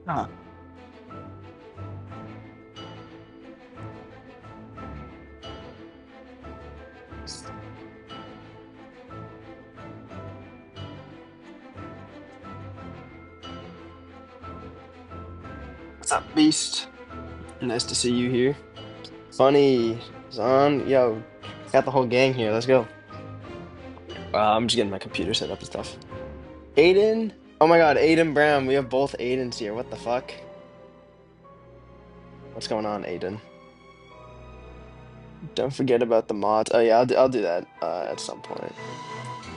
Huh. What's up, Beast? Nice to see you here. Funny, Zon, yo, got the whole gang here. Let's go. I'm just getting my computer set up and stuff. Aiden? Oh my God, Aiden Brown. We have both Aidens here. What the fuck? What's going on, Aiden? Don't forget about the mods. Oh yeah, I'll do that at some point.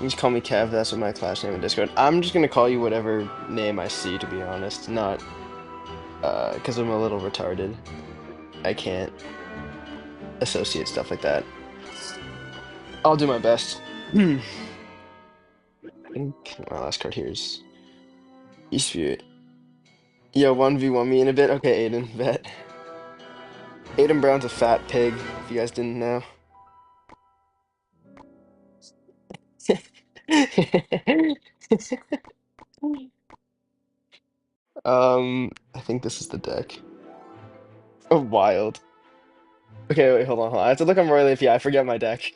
You just call me Kev. That's what my class name in Discord. I'm just gonna call you whatever name I see, to be honest. Not because I'm a little retarded. I can't associate stuff like that. I'll do my best. I think my last card here is Eastviewt. Yo, 1v1 me in a bit. Okay, Aiden, bet. Aiden Brown's a fat pig, if you guys didn't know. I think this is the deck. Oh, wild. Okay, wait, hold on. I have to look on Royal API. I forget my deck.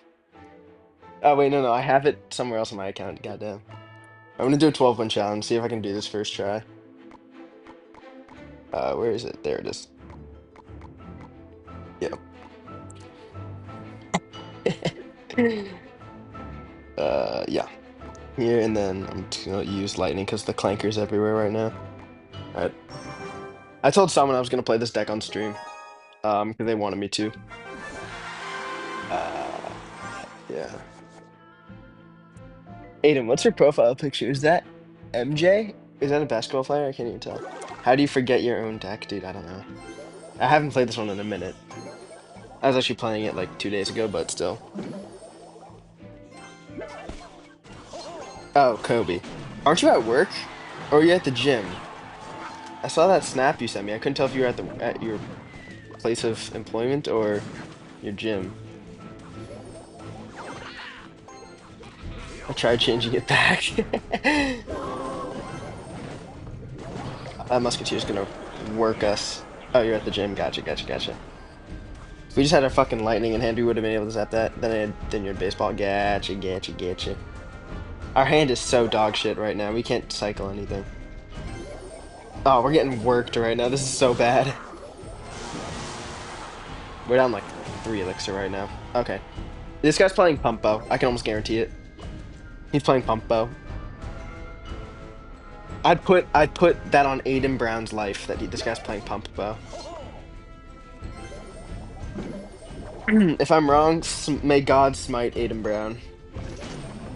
Oh, wait, no, I have it somewhere else on my account. Goddamn. I'm gonna do a 12-1 challenge, see if I can do this first try. Where is it? There it is. Yep. Yeah. Here, and then I'm just gonna use lightning because the clanker's everywhere right now. Alright. I told someone I was gonna play this deck on stream, because they wanted me to. Uh, yeah. Aiden, what's your profile picture? Is that MJ? Is that a basketball player? I can't even tell. How do you forget your own deck, dude? I don't know. I haven't played this one in a minute. I was actually playing it like 2 days ago, but still. Oh, Kobe. Aren't you at work? Or are you at the gym? I saw that snap you sent me. I couldn't tell if you were at your place of employment or your gym. I tried changing it back. That musketeer's gonna work us. Oh, you're at the gym. Gotcha. If we just had our fucking lightning in hand, we would have been able to zap that. Then you're baseball. Gotcha. Our hand is so dog shit right now. We can't cycle anything. Oh, we're getting worked right now. This is so bad. We're down like 3 elixir right now. Okay. This guy's playing pump bow. I can almost guarantee it. He's playing pump bow. I'd put that on Aiden Brown's life that this guy's playing pump bow. If I'm wrong, may God smite Aiden Brown.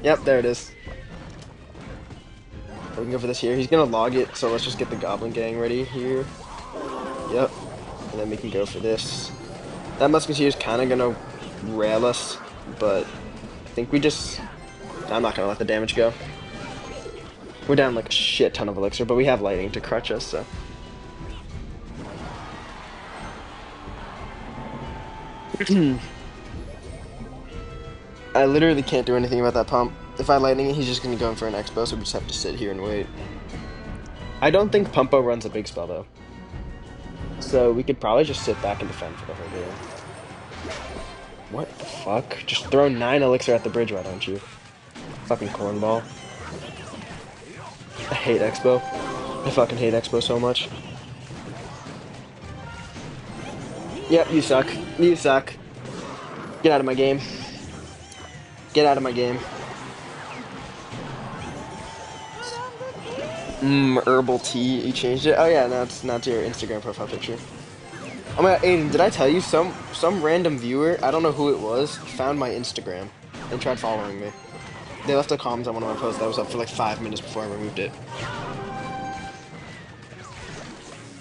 Yep, there it is. We can go for this here. He's gonna log it, so let's just get the Goblin Gang ready here. Yep. And then we can go for this. That Musketeer's kind of gonna rail us, but I think we just... I'm not gonna let the damage go. We're down like a shit ton of elixir, but we have lightning to crutch us, so... I literally can't do anything about that pump. If I lightning, he's just gonna go in for an expo, so we just have to sit here and wait. I don't think Pumpo runs a big spell, though. So we could probably just sit back and defend for the whole game. What the fuck? Just throw 9 elixir at the bridge, why don't you? Fucking cornball. I hate Expo. I fucking hate Expo so much. Yep, you suck. You suck. Get out of my game. Get out of my game. Herbal tea. You changed it? Oh yeah, now it's your Instagram profile picture. Oh my god, Aiden, did I tell you some random viewer, I don't know who it was, found my Instagram and tried following me. They left a comment on one of my posts that was up for like 5 minutes before I removed it.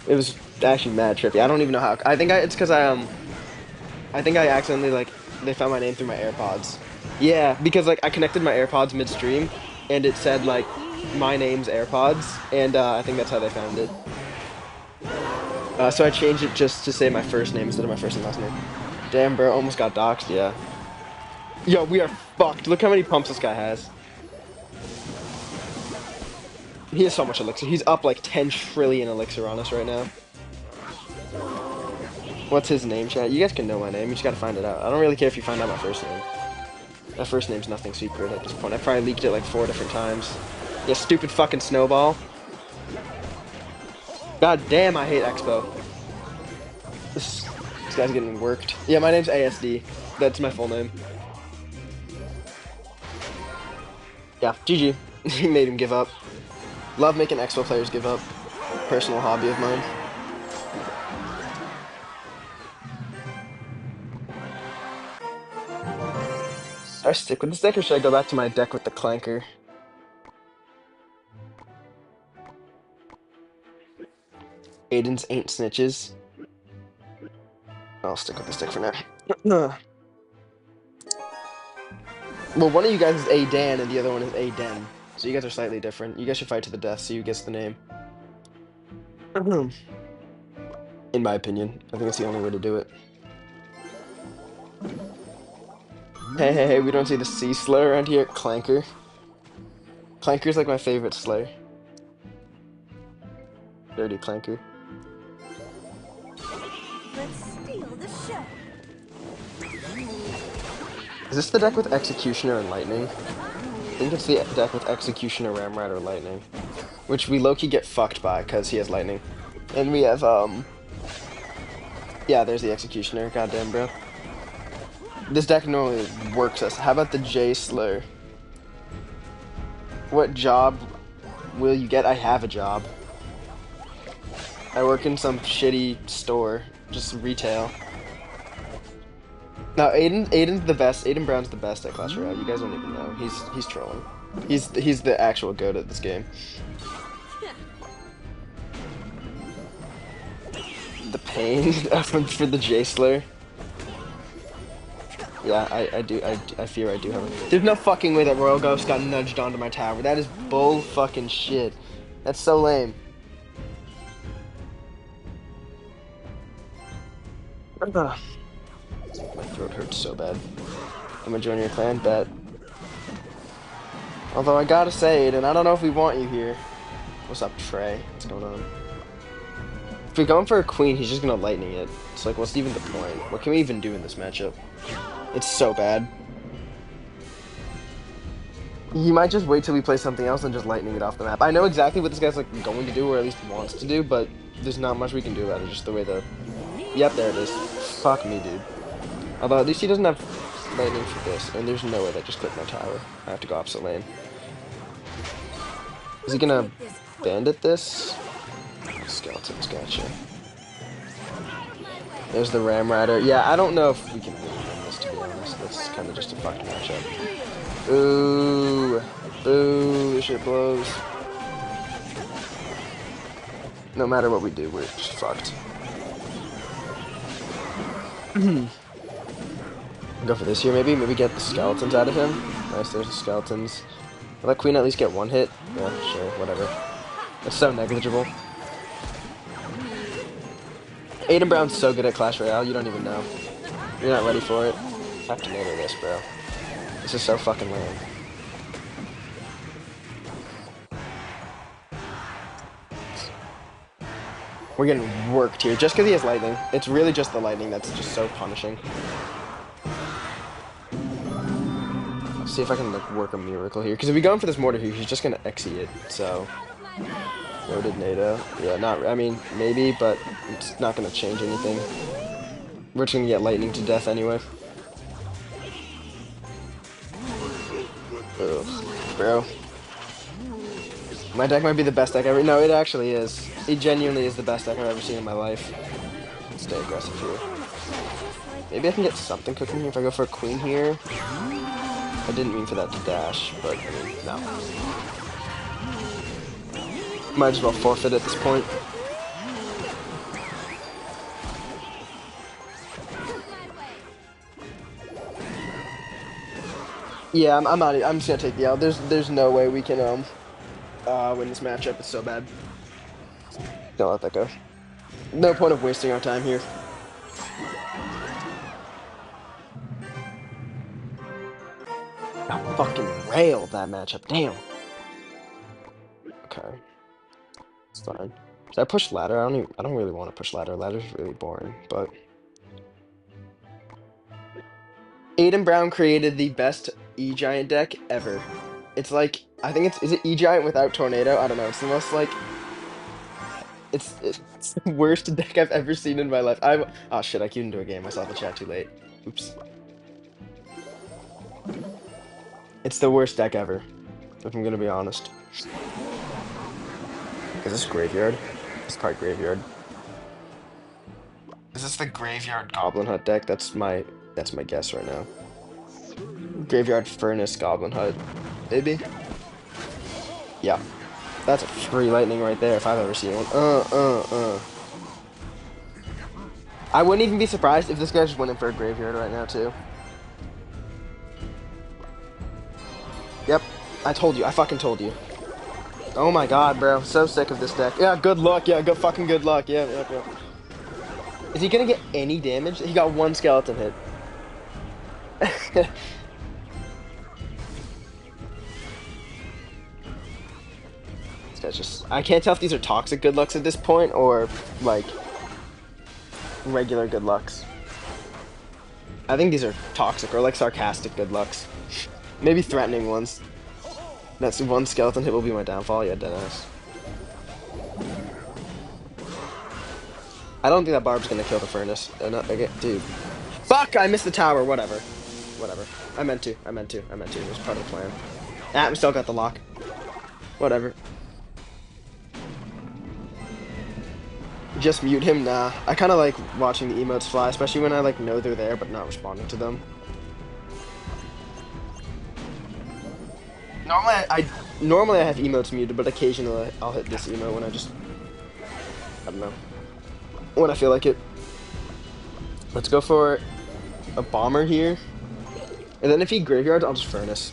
It was actually mad trippy. I don't even know how. I think it's because I think I accidentally like they found my name through my AirPods. Yeah, because like I connected my AirPods midstream, and it said like my name's AirPods, and I think that's how they found it. So I changed it just to say my first name instead of my first and last name. Damn, bro, almost got doxxed. Yeah. Yo, we are fucked. Look how many pumps this guy has. He has so much elixir. He's up like 10 trillion elixir on us right now. What's his name, chat? You guys can know my name. You just gotta find it out. I don't really care if you find out my first name. My first name's nothing secret at this point. I probably leaked it like 4 different times. Yeah, stupid fucking snowball. God damn, I hate Expo. This guy's getting worked. Yeah, my name's ASD. That's my full name. Yeah, GG. He made him give up. Love making Expo players give up. Personal hobby of mine. Should I stick with this deck or should I go back to my deck with the Clanker? Aiden's ain't snitches. I'll stick with this deck for now. Well, one of you guys is A-Dan and the other one is A-Den. So you guys are slightly different. You guys should fight to the death, see who gets the name. In my opinion. I think it's the only way to do it. Hey, we don't see the sea slur around here. Clanker. Clanker's like my favorite slur. Dirty Clanker. Let's steal the show. Is this the deck with Executioner and Lightning? I think it's the deck with Executioner, Ramrod, or Lightning. Which we low-key get fucked by, because he has Lightning. And we have, yeah, there's the Executioner. Goddamn, bro. This deck normally works us. How about the J Slur? What job will you get? I have a job. I work in some shitty store. Just retail. No, Aiden's the best. Aiden Brown's the best at Clash Royale. You guys don't even know. He's trolling. He's the actual goat at this game. The pain for the J Slur. Yeah, I fear I do have it. There's no fucking way that Royal Ghost got nudged onto my tower. That is bull fucking shit. That's so lame. My throat hurts so bad. I'm gonna join your clan, bet. Although I gotta say it, and I don't know if we want you here. What's up, Trey? What's going on? If we're going for a queen, he's just gonna lightning it. It's like, what's even the point? What can we even do in this matchup? It's so bad. He might just wait till we play something else and just lightning it off the map. I know exactly what this guy's like going to do, or at least wants to do, but there's not much we can do about it. Just the way the... Yep, there it is. Fuck me, dude. Although at least he doesn't have lightning for this, and there's no way that just clipped my tower. I have to go opposite lane. Is he gonna bandit this? Skeletons, gotcha. There's the Ram Rider. Yeah, I don't know if we can really win this, to be honest. That's kind of just a fucked matchup. Ooh. Boo. This shit blows. No matter what we do, we're just fucked. Go for this here, maybe? Maybe get the skeletons out of him. Nice, there's the skeletons. Will that queen at least get one hit? Yeah, sure, whatever. That's so negligible. Aiden Brown's so good at Clash Royale, you don't even know. You're not ready for it. I have to nader this, bro. This is so fucking lame. We're getting worked here, just because he has lightning. It's really just the lightning that's just so punishing. Let's see if I can like work a miracle here. Because if we go in for this mortar here, he's just gonna Xe it. So, loaded NATO. Yeah, not. I mean, maybe, but it's not gonna change anything. We're just gonna get lightning to death anyway. Ugh, bro. My deck might be the best deck ever. No, it actually is. It genuinely is the best deck I've ever seen in my life. Let's stay aggressive here. Maybe I can get something cooking here if I go for a queen here. I didn't mean for that to dash, but I mean, no. Might as well forfeit at this point. Yeah, I'm out. I'm just gonna take the L. There's no way we can win this matchup. It's so bad. Don't let that go. No point of wasting our time here. I fucking railed that matchup. Damn. Okay, it's fine. Should I push ladder? I don't really want to push ladder. Ladder's really boring, but Aiden Brown created the best E-Giant deck ever. It's like, I think is it E-Giant without Tornado? I don't know. It's the most like, it's the worst deck I've ever seen in my life. Oh shit, I queued into a game. I saw the chat too late. Oops. It's the worst deck ever, if I'm gonna be honest. Is this graveyard? It's probably graveyard. Is this the graveyard Goblin Hut deck? That's my guess right now. Graveyard Furnace Goblin Hut. Maybe? Yeah. That's a free lightning right there if I've ever seen one. I wouldn't even be surprised if this guy just went in for a graveyard right now too. Yep. I told you. I fucking told you. Oh my god, bro. So sick of this deck. Yeah, good luck. Yeah, fucking good luck. Yeah, yeah. Is he gonna get any damage? He got one skeleton hit. This guy's just... I can't tell if these are toxic good lucks at this point or, like, regular good lucks. I think these are toxic or, like, sarcastic good lucks. Maybe threatening ones. That's one skeleton hit will be my downfall. Yeah, deadass. I don't think that barb's gonna kill the furnace. Okay, dude. Fuck! I missed the tower. Whatever. Whatever. I meant to. It was part of the plan. Ah, we still got the lock. Whatever. Just mute him? Nah. I kind of like watching the emotes fly, especially when I like know they're there but not responding to them. Normally I have emotes muted, but occasionally I'll hit this emote when I don't know, when I feel like it. Let's go for a bomber here, and then if he graveyards, I'll just furnace.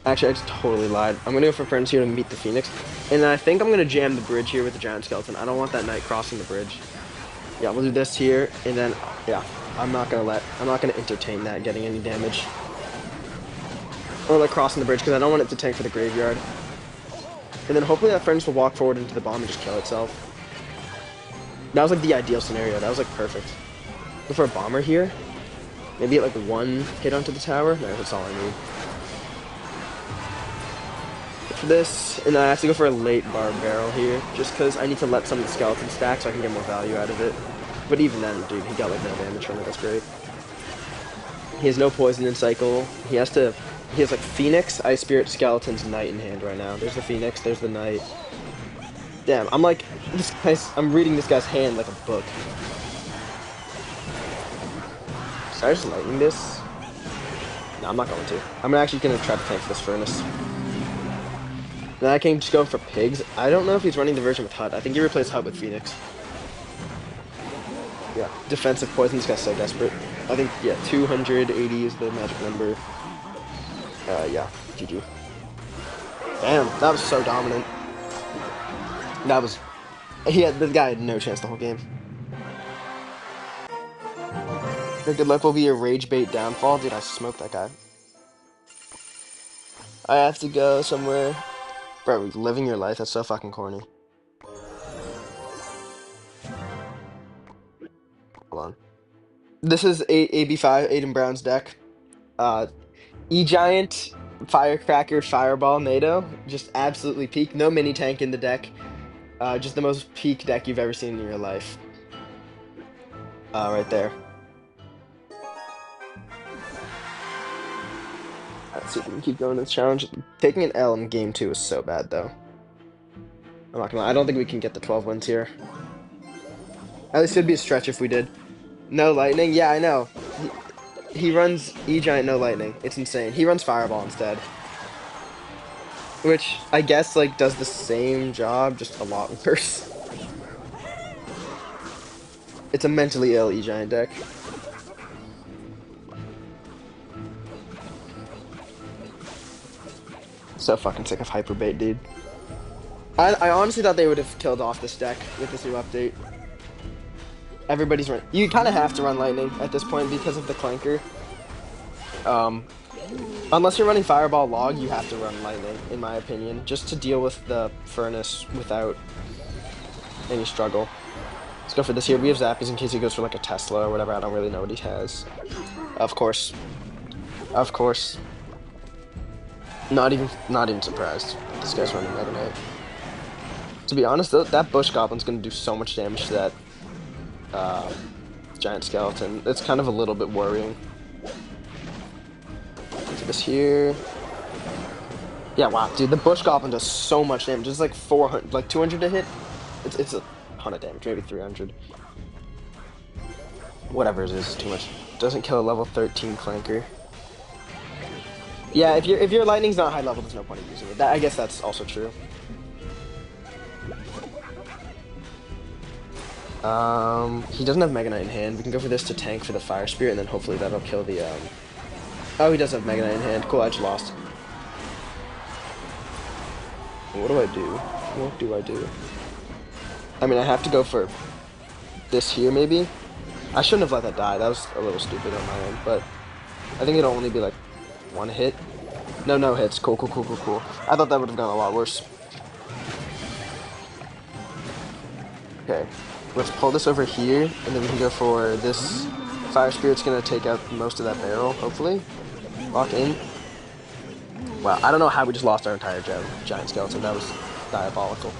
Actually, I just totally lied. I'm gonna go for furnace here to meet the Phoenix, and then I think I'm gonna jam the bridge here with the giant skeleton. I don't want that knight crossing the bridge. Yeah, we'll do this here, and then yeah, I'm not gonna entertain that getting any damage. Or like crossing the bridge, because I don't want it to tank for the graveyard. And then hopefully that furnace will walk forward into the bomb and just kill itself. That was like the ideal scenario. That was like perfect. Go for a bomber here. Maybe get like one hit onto the tower. No, that's all I need. Go for this, and then I have to go for a late barb barrel here, just because I need to let some of the skeletons stack so I can get more value out of it. But even then, dude, he got like no damage from it. That's great. He has no poison in cycle. He has like Phoenix, Ice Spirit, Skeletons, Knight in hand right now. There's the Phoenix, there's the Knight. Damn, I'm reading this guy's hand like a book. Should I just lightning this? No, I'm not going to. I'm actually going to try to tank this furnace. Then I can just go for pigs. I don't know if he's running the version with Hut. I think he replaced Hut with Phoenix. Yeah, defensive poison. This guy's so desperate. I think, yeah, 280 is the magic number. Yeah, GG. Damn, that was so dominant. The guy had no chance the whole game. Your good luck will be a rage bait downfall. Dude, I smoked that guy. I have to go somewhere. Bro, living your life, that's so fucking corny. Hold on. This is AB5, Aiden Brown's deck. E-Giant, Firecracker, Fireball, NATO. Just absolutely peak. No mini tank in the deck. Just the most peak deck you've ever seen in your life. Right there. Let's see if we can keep going this challenge. Taking an L in game 2 is so bad, though. I'm not gonna lie. I don't think we can get the 12 wins here. At least it'd be a stretch if we did. No lightning? Yeah, I know. He runs E-Giant, no lightning. It's insane. He runs Fireball instead. Which, I guess, like, does the same job, just a lot worse. It's a mentally ill E-Giant deck. So fucking sick of Hyperbait, dude. I honestly thought they would have killed off this deck with this new update. Everybody's running. You kind of have to run lightning at this point because of the clanker. Unless you're running Fireball Log, you have to run Lightning, in my opinion, just to deal with the Furnace without any struggle. Let's go for this here. We have Zappies in case he goes for like a Tesla or whatever. I don't really know what he has. Of course. Of course. Not even surprised. This guy's running Mega Knight. To be honest, though, that Bush Goblin's gonna do so much damage to that giant skeleton. It's kind of a little bit worrying. For this here. Yeah, wow, dude, the Bush Goblin does so much damage. It's like 400, like 200 to hit. It's a ton of damage, maybe 300. Whatever it is, too much. Doesn't kill a level 13 flanker. Yeah, if your lightning's not high level, there's no point in using it. I guess that's also true. He doesn't have Mega Knight in hand. We can go for this to tank for the Fire Spirit, and then hopefully that'll kill the, Oh, he does have Mega Knight in hand. Cool, I just lost. What do I do? What do I do? I mean, I have to go for this here, maybe? I shouldn't have let that die. That was a little stupid on my end, but I think it'll only be like one hit. No hits. Cool. I thought that would have gone a lot worse. Okay, let's pull this over here, and then we can go for this. Fire Spirit's gonna take out most of that barrel, hopefully. Lock in. Wow, I don't know how we just lost our entire giant skeleton. That was diabolical.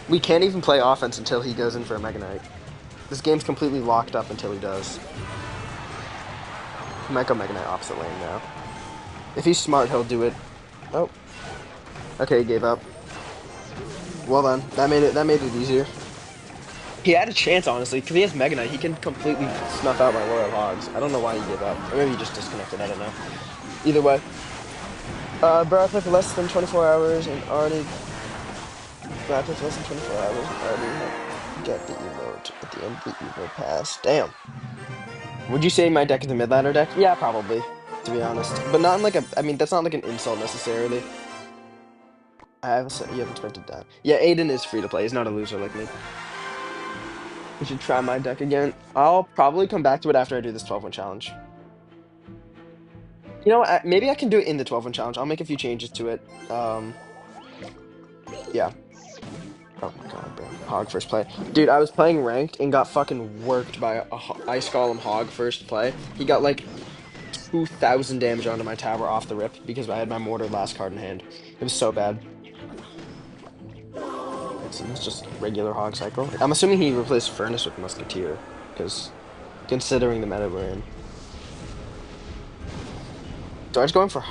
We can't even play offense until he goes in for a Mega Knight. This game's completely locked up until he does. He might go Mega Knight opposite lane now. If he's smart, he'll do it. Oh. Okay, he gave up. Well done. That made it easier. He had a chance, honestly, because he has Mega Knight. He can completely snuff out my Royal Hogs. I don't know why he gave up. Or maybe he just disconnected. I don't know. Either way. Bro, for less than 24 hours and already... Bro, for less than 24 hours and already get the emote at the end of the Evo Pass. Damn. Would you say my deck is a mid-ladder deck? Yeah, probably, to be honest. But not in like a... I mean, that's not like an insult necessarily. You haven't expected that. Yeah, Aiden is free to play. He's not a loser like me. We should try my deck again. I'll probably come back to it after I do this 12-1 challenge. You know what? Maybe I can do it in the 12-1 challenge. I'll make a few changes to it. Yeah. Oh my god, bro. Hog first play. Dude, I was playing ranked and got fucking worked by a Ice Golem Hog first play. He got like 2,000 damage onto my tower off the rip because I had my Mortar last card in hand. It was so bad. It's just regular Hog cycle. I'm assuming he replaced Furnace with Musketeer, because considering the meta we're in. Do I just go in for...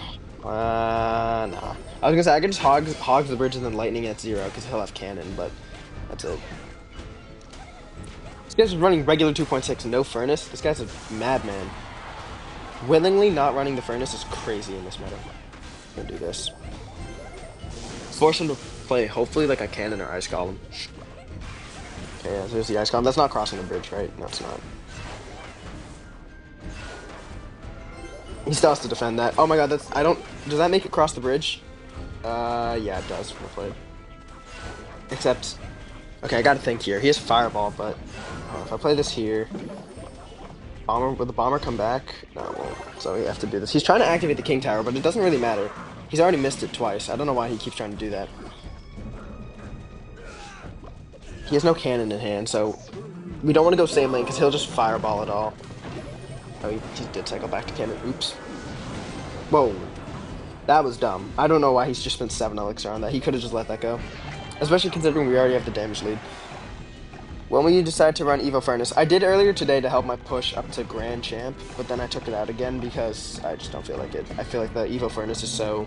nah. I was gonna say, I can just hog the bridge and then lightning at 0, because he'll have cannon, but that's it. This guy's running regular 2.6, no Furnace. This guy's a madman. Willingly not running the Furnace is crazy in this meta. I'm gonna do this. Force him to play, hopefully, like a cannon or Ice Golem. Okay, yeah, there's the Ice Golem. That's not crossing the bridge, right? No, it's not. He still has to defend that. Oh my god, that's... Does that make it cross the bridge? Yeah, it does. Well played. Except... Okay, I gotta think here. He has Fireball, but... if I play this here... Will the Bomber come back? No, it won't. So we have to do this. He's trying to activate the King Tower, but it doesn't really matter. He's already missed it twice. I don't know why he keeps trying to do that. He has no cannon in hand, so... We don't want to go same lane, because he'll just Fireball it all. Oh, he did cycle back to cannon. Oops. Whoa. That was dumb. I don't know why he's just spent 7 elixir on that. He could have just let that go. Especially considering we already have the damage lead. When will you decide to run Evo Furnace? I did earlier today to help my push up to Grand Champ, but then I took it out again because I just don't feel like it. I feel like the Evo Furnace is so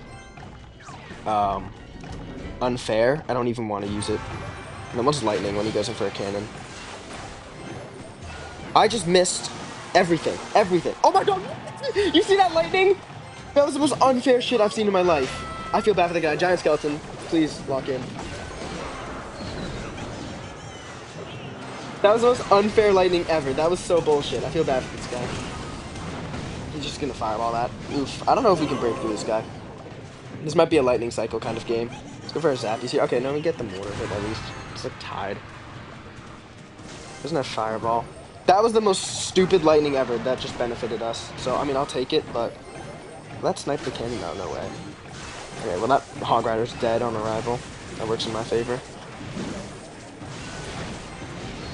unfair. I don't even want to use it. And then what's lightning when he goes in for a cannon? I just missed everything. Everything. Oh my god! You see that lightning? That was the most unfair shit I've seen in my life. I feel bad for the guy. Giant skeleton. Please lock in. That was the most unfair lightning ever. That was so bullshit. I feel bad for this guy. He's just gonna fireball that. Oof. I don't know if we can break through this guy. This might be a lightning cycle kind of game. Let's go for a Zappies here. Okay, no, we get the mortar hit at least. It's like tied. Doesn't have fireball. That was the most stupid lightning ever. That just benefited us. So, I mean, I'll take it, but Let's snipe the cannon. No, no way. Okay, well that Hog Rider's dead on arrival. That works in my favor.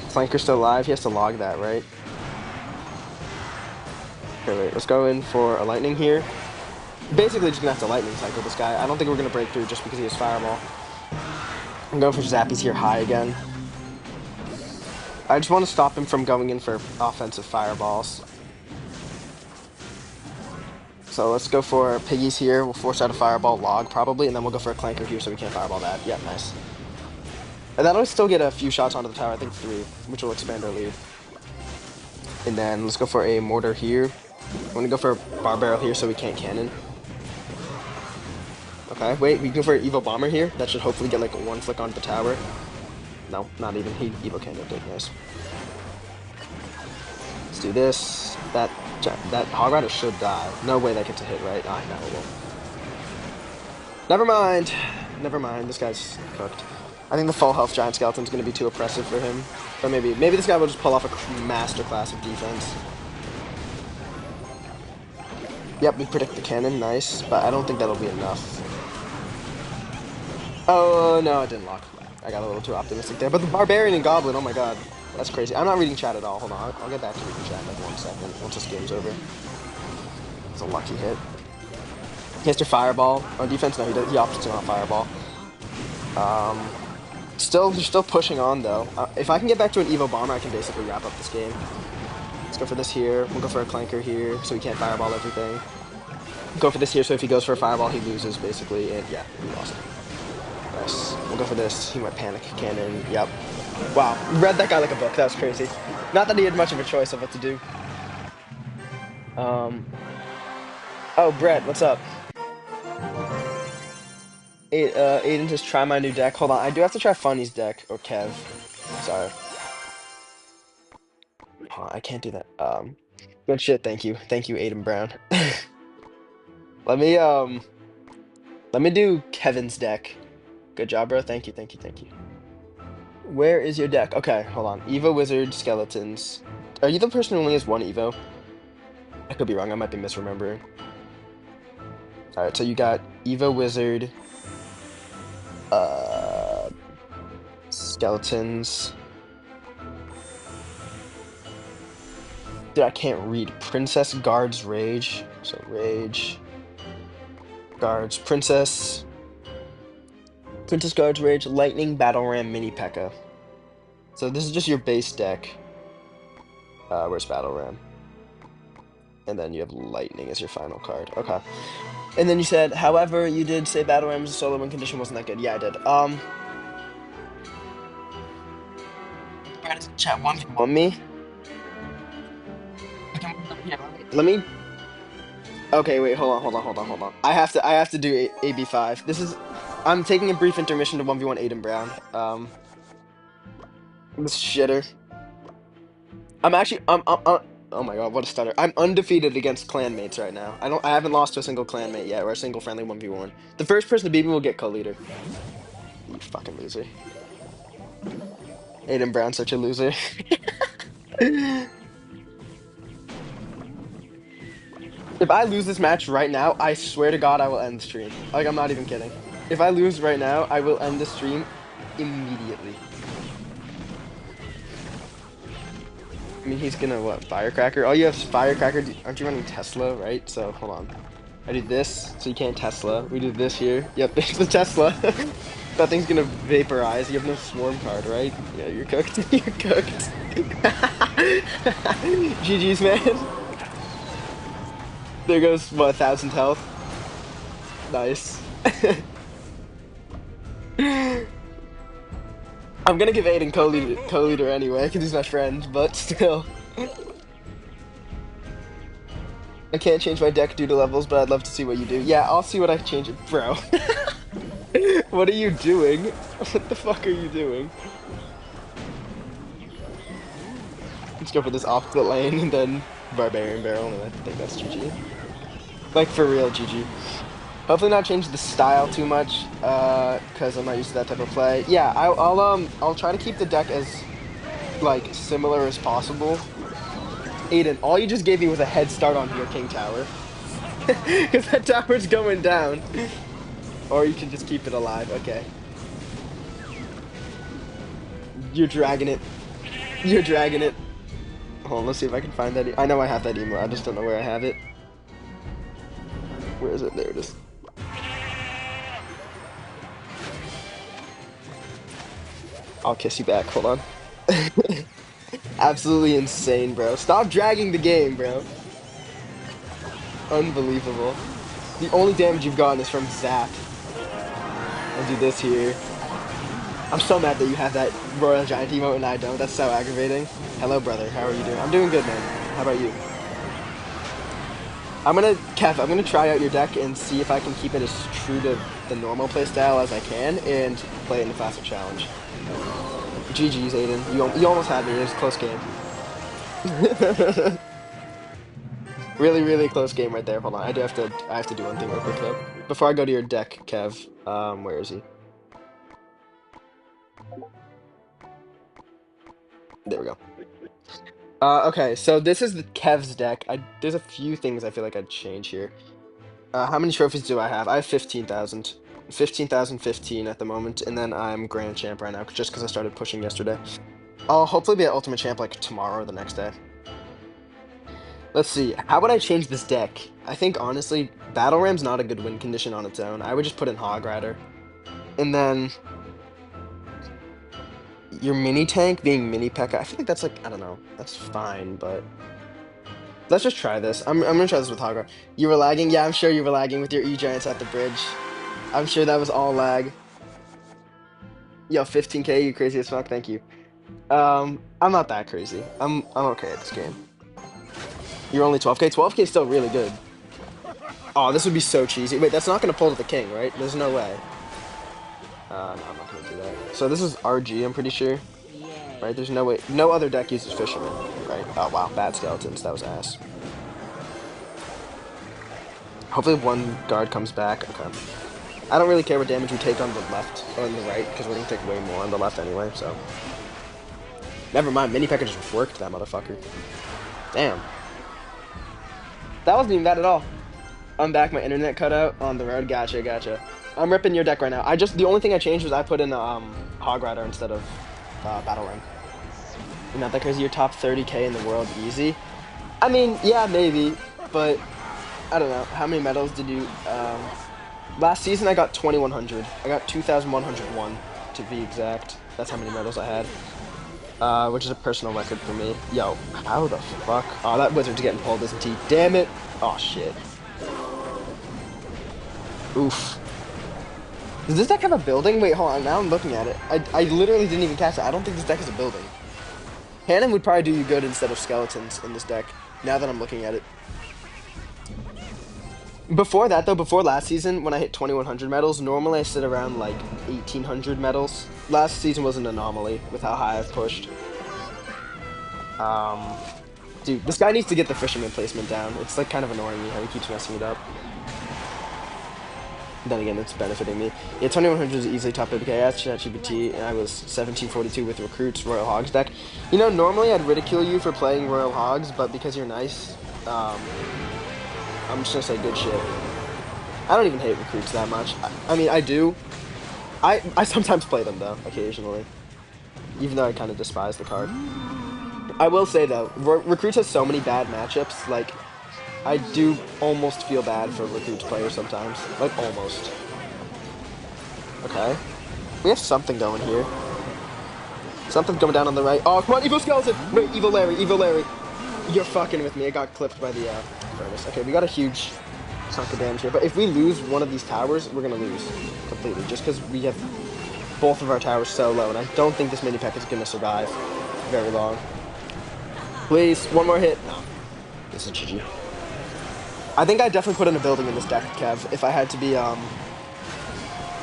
Flanker's still alive. He has to log that, right? Okay, wait. Let's go in for a lightning here. Basically, just gonna have to lightning cycle this guy. I don't think we're gonna break through just because he has fireball. I'm going for Zappies here high again. I just want to stop him from going in for offensive fireballs. So let's go for Piggies here. We'll force out a fireball log probably, and then we'll go for a clanker here so we can't fireball that. Yep, nice. And that'll still get a few shots onto the tower, I think 3, which will expand our lead. And then let's go for a mortar here. I'm gonna go for a bar barrel here so we can't cannon. Okay, wait, we can go for an Evo Bomber here. That should hopefully get like 1 flick onto the tower. No, not even. He Evo cannoned it, nice. Let's do this. That Hog Rider should die. No way that gets a hit, right? Ah, no, it won't. Never mind. Never mind. This guy's cooked. I think the full health Giant Skeleton's going to be too oppressive for him. Or maybe this guy will just pull off a masterclass of defense. Yep, we predict the cannon. Nice. But I don't think that'll be enough. Oh, no, it didn't lock. I got a little too optimistic there. But the Barbarian and Goblin, oh my god. That's crazy. I'm not reading chat at all. Hold on. I'll get back to reading chat in like 1 second once this game's over. It's a lucky hit. He has to fireball. On defense, no, he opts to not fireball. They're still pushing on though. If I can get back to an Evo Bomber, I can basically wrap up this game. Let's go for this here. We'll go for a clanker here, so he can't fireball everything. Go for this here, so if he goes for a fireball, he loses basically, and yeah, we lost. Nice. We'll go for this. He might panic cannon. Yep. Wow. Read that guy like a book. That was crazy. Not that he had much of a choice of what to do. Oh, Brett, what's up? Aiden says, try my new deck. Hold on, I do have to try Funny's deck, or Kev. Sorry. Oh, I can't do that. Good shit, thank you. Thank you, Aiden Brown. Let me do Kevin's deck. Good job, bro. Thank you, thank you, thank you. Where is your deck? Okay, hold on. Evo Wizard, Skeletons. Are you the person who only has 1 Evo? I could be wrong, I might be misremembering. Alright, so you got Evo Wizard, Skeletons. Dude, I can't read. Princess Guards Rage. So Rage. Guards. Princess Guards Rage. Lightning Battle Ram Mini P.E.K.K.A. So this is just your base deck. Where's Battle Ram? And then you have Lightning as your final card. Okay. And then you said, however, you did say Battle Ram's solo win condition wasn't that good. Yeah, I did. Chat 1v1 me. Let me. Okay, wait, hold on. I have to do AB5. I'm taking a brief intermission to 1v1 Aiden Brown. This shitter. Oh my god, what a stutter. I'm undefeated against clanmates right now. I haven't lost to a single clanmate yet, or a single friendly 1v1. The first person to beat me will get co-leader. You fucking loser. Aiden Brown's such a loser. If I lose this match right now, I swear to God I will end the stream. Like, I'm not even kidding. If I lose right now, I will end the stream immediately. I mean, he's gonna, what, Firecracker? Oh, you have Firecracker. Aren't you running Tesla, right? So, hold on. I do this, so you can't Tesla. We do this here. Yep, it's the Tesla. That thing's gonna vaporize. You have no Swarm card, right? Yeah, you're cooked. You're cooked. GG's, man. There goes, what, 1,000 health? Nice. I'm gonna give Aiden co-leader anyway, because he's my friend, but still. I can't change my deck due to levels, but I'd love to see what you do. Yeah, I'll see what I change it. Bro. What are you doing? What the fuck are you doing? Let's go for this opposite lane, and then Barbarian Barrel, and I think that's GG. Like, for real, GG. Hopefully not change the style too much, because I'm not used to that type of play. Yeah, I'll try to keep the deck as, like, similar as possible. Aiden, all you just gave me was a head start on your King Tower. Because that tower's going down. Or you can just keep it alive. Okay. You're dragging it. You're dragging it. Hold on, let's see if I can find that. I know I have that email. I just don't know where I have it. Where is it? There it is. I'll kiss you back. Hold on. Absolutely insane, bro. Stop dragging the game, bro. Unbelievable. The only damage you've gotten is from Zap. I'll do this here. I'm so mad that you have that Royal Giant emote and I don't. That's so aggravating. Hello, brother. How are you doing? I'm doing good, man. How about you? Kev, I'm gonna try out your deck and see if I can keep it as true to the normal playstyle as I can and play it in the Classic Challenge. GG's, Aiden. You almost had me. It was a close game. Really, really close game right there. Hold on. I have to do one thing real quick though. Before I go to your deck, Kev. Where is he? There we go. Okay, so this is the Kev's deck. There's a few things I feel like I'd change here. How many trophies do I have? I have 15,000. 15,015 at the moment, and then I'm Grand Champ right now, just because I started pushing yesterday. I'll hopefully be at Ultimate Champ like tomorrow or the next day. Let's see, how would I change this deck? I think, honestly, Battle Ram's not a good win condition on its own. I would just put in Hog Rider. And then your mini tank being mini P.E.K.K.A. I feel like that's like, I don't know, that's fine, but let's just try this. I'm gonna try this with Hog Rider. You were lagging? Yeah, I'm sure you were lagging with your E-Giants at the bridge. I'm sure that was all lag. Yo, 15K, you crazy as fuck, thank you. I'm not that crazy. I'm okay at this game. You're only 12K? 12K is still really good. Oh, this would be so cheesy. Wait, that's not gonna pull to the king, right? There's no way. No, I'm not gonna do that. So this is RG, I'm pretty sure. Right, there's no way. No other deck uses Fisherman, right? Oh, wow, bad skeletons. That was ass. Hopefully one guard comes back. Okay. I don't really care what damage we take on the left or on the right, because we're gonna take way more on the left anyway, so. Never mind, mini P.E.K.K.A. just worked that motherfucker. Damn. That wasn't even bad at all. I'm back, my internet cut out on the road. Gotcha, gotcha. I'm ripping your deck right now. The only thing I changed was I put in Hog Rider instead of Battle Ram. You're not that crazy, you're top 30K in the world easy. I mean, yeah, maybe, but I don't know. How many medals did you, last season I got 2,100. I got 2,101 to be exact. That's how many medals I had. Which is a personal record for me. Yo, how the fuck? Oh, that wizard's getting pulled, isn't he? Damn it! Oh, shit. Oof. Does this deck have a building? Wait, hold on. Now I'm looking at it. I literally didn't even catch it. I don't think this deck is a building. Cannon would probably do you good instead of skeletons in this deck, now that I'm looking at it. Before that, though, before last season, when I hit 2,100 medals, normally I sit around, like, 1,800 medals. Last season was an anomaly with how high I've pushed. Dude, this guy needs to get the Fisherman placement down. It's, like, kind of annoying me how he keeps messing it up. Then again, it's benefiting me. Yeah, 2,100 is easily top 50K. I asked ChatGPT, and I was 1742 with Recruits Royal Hogs deck. You know, normally I'd ridicule you for playing Royal Hogs, but because you're nice, I'm just gonna say good shit. I don't even hate Recruits that much. I mean, I do. I sometimes play them, though, occasionally. Even though I kind of despise the card. I will say, though, Recruits has so many bad matchups, like, I do almost feel bad for Recruits players sometimes. Like, almost. Okay. We have something going here. Something's going down on the right. Oh, come on, Evil Skeleton! Wait, Evil Larry, Evil Larry. You're fucking with me. I got clipped by the, furnace. Okay, we got a huge chunk of damage here. But if we lose one of these towers, we're gonna lose completely. Just because we have both of our towers so low. And I don't think this mini P.E.K.K.A. is gonna survive very long. Please, one more hit. No. This is GG. I think I'd definitely put in a building in this deck, Kev, if I had to be,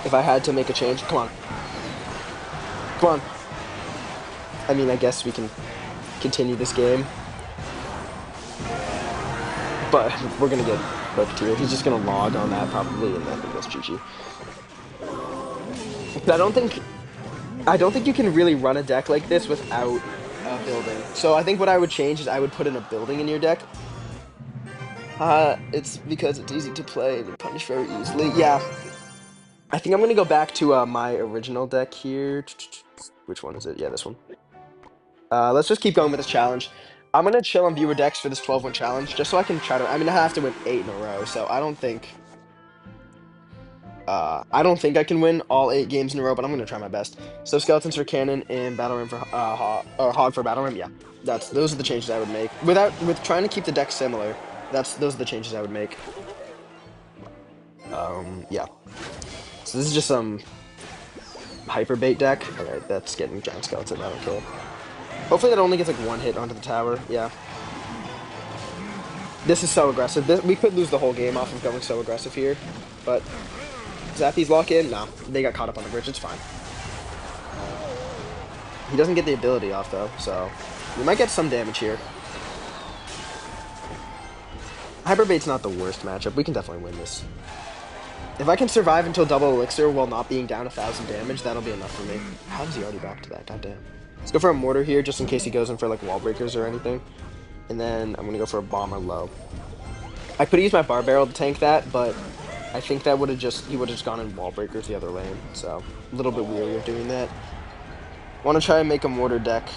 if I had to make a change. Come on. Come on. I mean, I guess we can continue this game. But we're gonna get hooked here. He's just gonna log on that probably, and I think that's GG. But I don't think you can really run a deck like this without a building. So I think what I would change is I would put in a building in your deck. It's because it's easy to play and punish very easily. Yeah, I think I'm gonna go back to my original deck here. Which one is it? Yeah, this one. Let's just keep going with this challenge. I'm gonna chill on viewer decks for this 12-win challenge, just so I can try to. I mean, I have to win 8 in a row, so I don't think. I don't think I can win all 8 games in a row, but I'm gonna try my best. So skeletons for cannon and battle rim for hog for battle rim. Yeah, those are the changes I would make. With trying to keep the deck similar. Those are the changes I would make. Yeah. So this is just some hyper bait deck. Alright, that's getting giant skeleton. I don't care. Hopefully that only gets like one hit onto the tower. Yeah. This is so aggressive. We could lose the whole game off of going so aggressive here, but Zappies lock in? No, they got caught up on the bridge. It's fine. He doesn't get the ability off, though, so we might get some damage here. Hyperbait's not the worst matchup. We can definitely win this. If I can survive until double elixir while not being down 1,000 damage, that'll be enough for me. How does he already back to that? Goddamn. Let's go for a mortar here, just in case he goes in for, like, wall breakers or anything. And then I'm going to go for a bomber low. I could use my bar barrel to tank that, but I think that he would have just gone in wall breakers the other lane. So, a little bit weary of doing that. Want to try and make a mortar deck.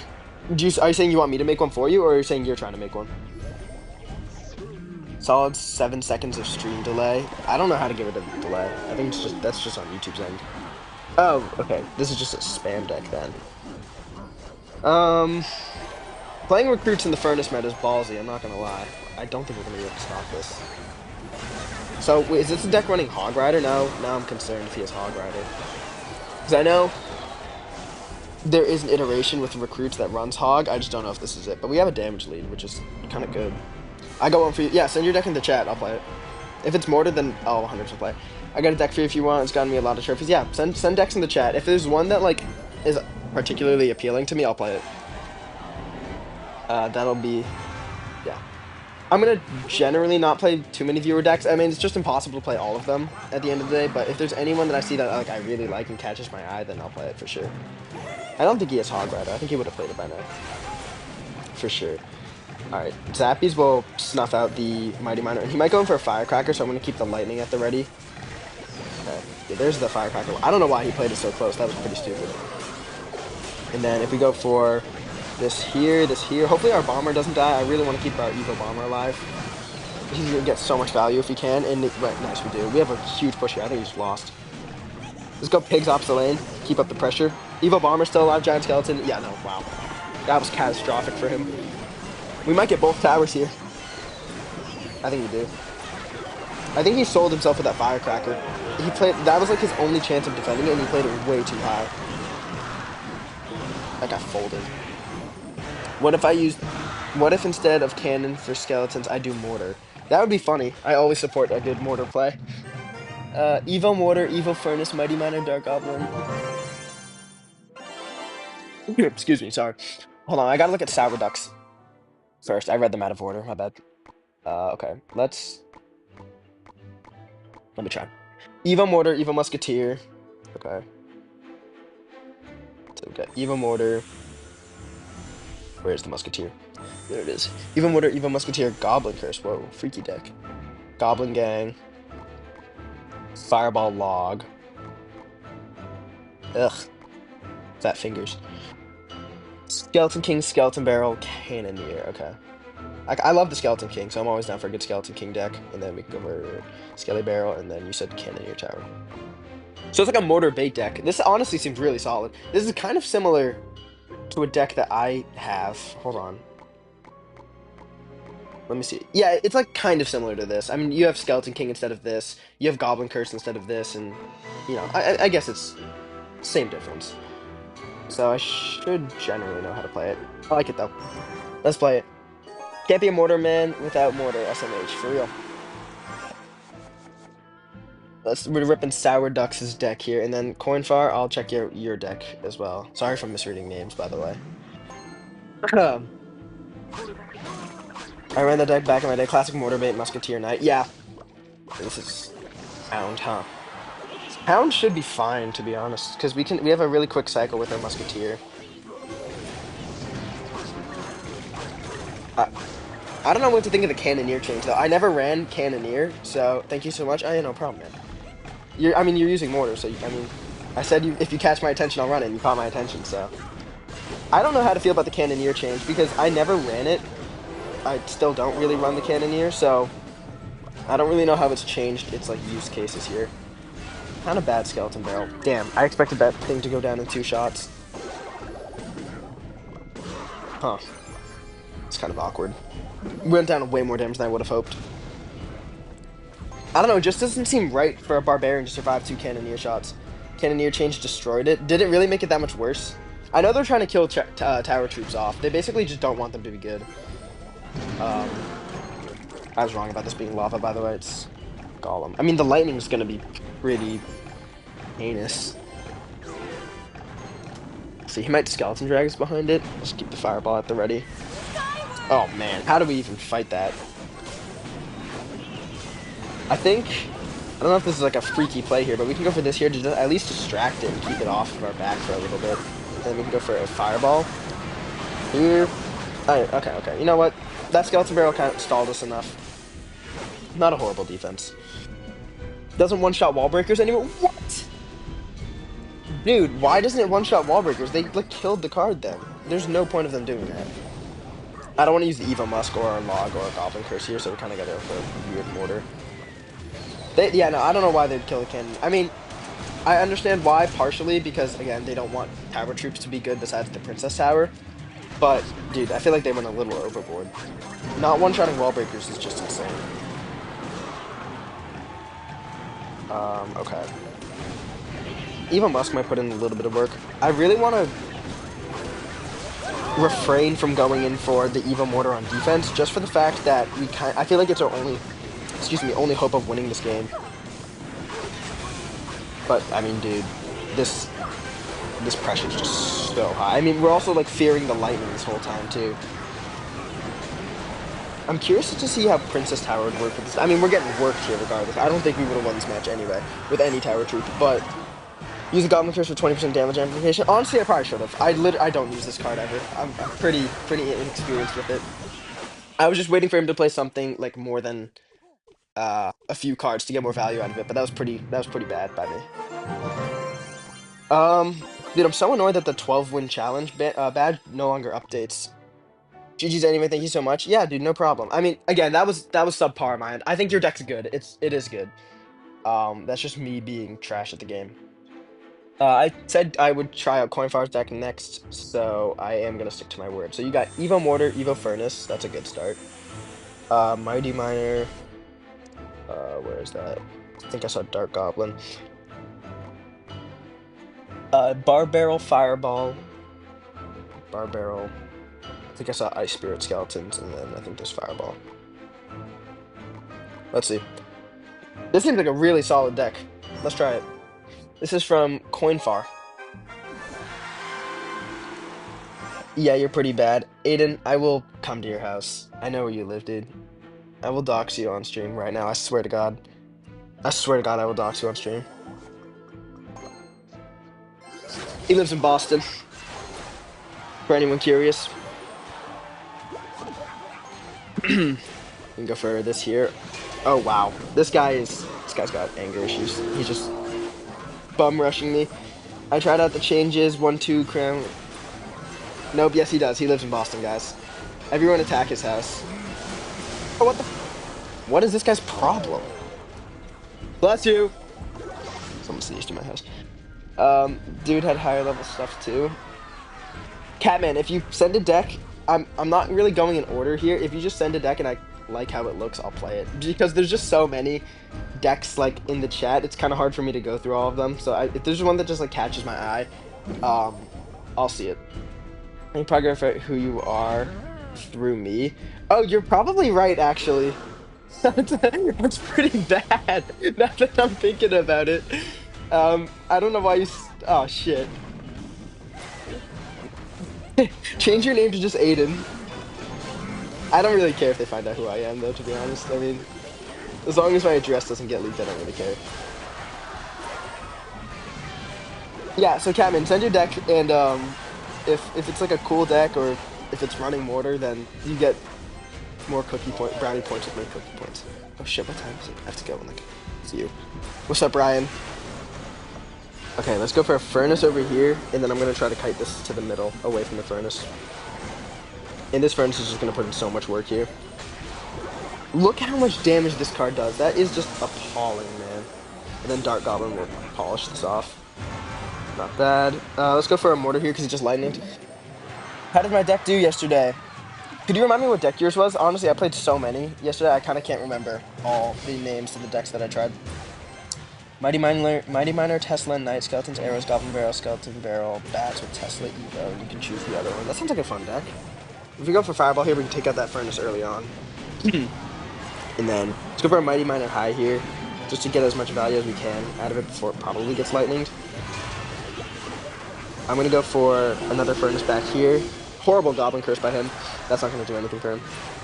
Are you saying you want me to make one for you, or are you saying you're trying to make one? Solid 7 seconds of stream delay. I don't know how to get rid of the delay. I think that's just on YouTube's end. Oh, okay. This is just a spam deck then. Playing recruits in the furnace meta is ballsy, I'm not gonna lie. I don't think we're gonna be able to stop this. So, wait, is this a deck running Hog Rider? No, now I'm concerned if he has Hog Rider. Because I know there is an iteration with recruits that runs Hog, I just don't know if this is it. But we have a damage lead, which is kind of good. I got one for you. Yeah, send your deck in the chat, I'll play it. If it's Mortar, then I'll 100% play. I got a deck for you if you want, it's gotten me a lot of trophies. Yeah, send decks in the chat. If there's one that, like, is particularly appealing to me, I'll play it. That'll be... yeah. I'm gonna generally not play too many viewer decks. I mean, it's just impossible to play all of them at the end of the day, but if there's anyone that I see that like I really like and catches my eye, then I'll play it for sure. I don't think he has Hog Rider. I think he would have played it by now. For sure. Alright, Zappies will snuff out the Mighty Miner, and he might go in for a Firecracker, so I'm gonna keep the Lightning at the ready. Okay, yeah, there's the Firecracker. I don't know why he played it so close. That was pretty stupid. And then if we go for this here, hopefully our Bomber doesn't die. I really want to keep our Evo Bomber alive. He's gonna get so much value if he can, and right, nice, we do. We have a huge push here. I think he's lost. Let's go Pigs opposite lane. Keep up the pressure. Evo Bomber still alive, Giant Skeleton. Yeah, no, wow. That was catastrophic for him. We might get both towers here. I think we do. I think he sold himself with that Firecracker. That was like his only chance of defending it, and he played it way too high. That got folded. What if instead of cannon for skeletons, I do mortar? That would be funny. I always support a good mortar play. Evo Mortar, Evo Furnace, Mighty Miner, Dark Goblin. Excuse me, sorry. Hold on, I gotta look at Sour Ducks first. I read them out of order, my bad. Okay, let me try. Evo Mortar, Evo Musketeer. Okay. So we got Evo Mortar. Where's the Musketeer? There it is. Evo Mortar, Evo Musketeer, Goblin Curse. Whoa, freaky deck. Goblin Gang. Fireball Log. Ugh. Fat fingers. Skeleton King, Skeleton Barrel, Cannoneer. Okay. I love the Skeleton King, so I'm always down for a good Skeleton King deck. And then we can go for Skelly Barrel, and then you said Cannoneer Tower. So it's like a mortar bait deck. This honestly seems really solid. This is kind of similar to a deck that I have. Hold on. Let me see. Yeah, it's like kind of similar to this. I mean, you have Skeleton King instead of this. You have Goblin Curse instead of this, and you know, I guess it's same difference. So I should generally know how to play it. I like it though. Let's play it. Can't be a mortar man without mortar SMH, for real. We're ripping Sour Ducks' deck here, and then Coinfar, I'll check your deck as well. Sorry for misreading names, by the way. I ran that deck back in my day. Classic Mortar Bait, Musketeer Knight. Yeah. This is Hound, huh? Hound should be fine, to be honest, because we have a really quick cycle with our Musketeer. I don't know what to think of the Cannoneer change, though. I never ran Cannoneer, so thank you so much. Oh, yeah, no problem, man. I mean, you're using mortar, so, I mean, I said if you catch my attention, I'll run it, and you caught my attention, so. I don't know how to feel about the Cannoneer change, because I never ran it. I still don't really run the Cannoneer, so I don't really know how it's changed its, like, use cases here. Kind of bad skeleton barrel. Damn, I expected that thing to go down in 2 shots. Huh. It's kind of awkward. Went down way more damage than I would have hoped. I don't know, it just doesn't seem right for a barbarian to survive 2 Cannoneer shots. Cannoneer change destroyed it. Did it really make it that much worse? I know they're trying to kill tower troops off. They basically just don't want them to be good. I was wrong about this being lava, by the way. It's Golem. I mean, the lightning's gonna be pretty heinous. See, he might skeleton drag us behind it. Just keep the fireball at the ready. Oh man, how do we even fight that? I don't know if this is like a freaky play here, but we can go for this here to at least distract it and keep it off of our back for a little bit. And then we can go for a fireball. Here. Okay. You know what? That skeleton barrel kind of stalled us enough. Not a horrible defense. Doesn't one-shot wall breakers anymore? What? Dude, why doesn't it one-shot wall breakers? They like killed the card then. There's no point of them doing that. I don't want to use the Evo Musk or a Log or a Goblin Curse here, so we kind of got to go for a weird mortar. Yeah, no, I don't know why they'd kill a cannon. I mean, I understand why, partially, because, again, they don't want tower troops to be good besides the Princess Tower. But, dude, I feel like they went a little overboard. Not one-shotting wall breakers is just insane. Okay. Evo Musk might put in a little bit of work. I really want to refrain from going in for the Evo Mortar on defense, just for the fact that I feel like it's our only hope of winning this game. But, I mean, dude, this pressure's just so high. I mean, we're also, like, fearing the lightning this whole time, too. I'm curious to see how Princess Tower would work with this. I mean, we're getting worked here regardless. I don't think we would have won this match anyway, with any tower troop, but use a Goblin Curse for 20% damage amplification. Honestly, I probably should have. I don't use this card ever. I'm pretty inexperienced with it. I was just waiting for him to play something, like, more than a few cards to get more value out of it, but that was pretty bad by me. Dude, I'm so annoyed that the 12-win challenge badge no longer updates. GG's anyway, thank you so much. Yeah, dude, no problem. I mean, again, that was subpar on my end. I think your deck's good. It is good. That's just me being trash at the game. I said I would try out Coinfire's deck next, so I am gonna stick to my word. So you got Evo Mortar, Evo Furnace. That's a good start. Mighty Miner. Where is that? I think I saw Dark Goblin. Bar Barrel, Fireball. Bar Barrel. I think I saw Ice Spirit Skeletons, and then I think there's Fireball. Let's see. This seems like a really solid deck. Let's try it. This is from Coinfar. Yeah, you're pretty bad. Aiden, I will come to your house. I know where you live, dude. I will dox you on stream right now. I swear to God. I swear to God, I will dox you on stream. He lives in Boston. For anyone curious. We can go for this here. Oh wow, this guy's got anger issues. He's just bum rushing me. I tried out the changes. 1-2 crown. Nope. Yes, he does. He lives in Boston, guys. Everyone attack his house. Oh, what the? What is this guy's problem? Bless you. Someone sneezed in my house. Dude had higher level stuff too. Catman, if you send a deck, I'm not really going in order here. If you just send a deck and I like how it looks, I'll play it. Because there's just so many decks like in the chat, it's kind of hard for me to go through all of them. So if there's one that just like catches my eye, I'll see it. You probably go for who you are through me. Oh, you're probably right, actually. That's pretty bad. Now that I'm thinking about it. I don't know why you. Oh shit. Change your name to just Aiden. I don't really care if they find out who I am, though, to be honest. I mean, as long as my address doesn't get leaked, I don't really care. Yeah, so Catman, send your deck, and if it's like a cool deck, or if it's running Mortar, then you get More brownie points with my cookie points. Oh shit, what time is it? I have to go. Like, see you. What's up, Ryan? Okay, let's go for a furnace over here, and then I'm gonna try to kite this to the middle, away from the furnace. And this furnace is just gonna put in so much work here. Look at how much damage this card does. That is just appalling, man. And then Dark Goblin will polish this off. Not bad. Let's go for a mortar here because he just lightninged. How did my deck do yesterday? Could you remind me what deck yours was? Honestly, I played so many yesterday, I kind of can't remember all the names of the decks that I tried. Mighty Miner, Tesla, Knight, Skeletons, Arrows, Skeleton Barrel, Bats with Tesla, Evo, and you can choose the other one. That sounds like a fun deck. If we go for Fireball here, we can take out that Furnace early on. And then, let's go for a Mighty Miner High here, just to get as much value as we can out of it before it probably gets lightninged. I'm going to go for another Furnace back here. Horrible Goblin Curse by him. That's not going to do anything for him.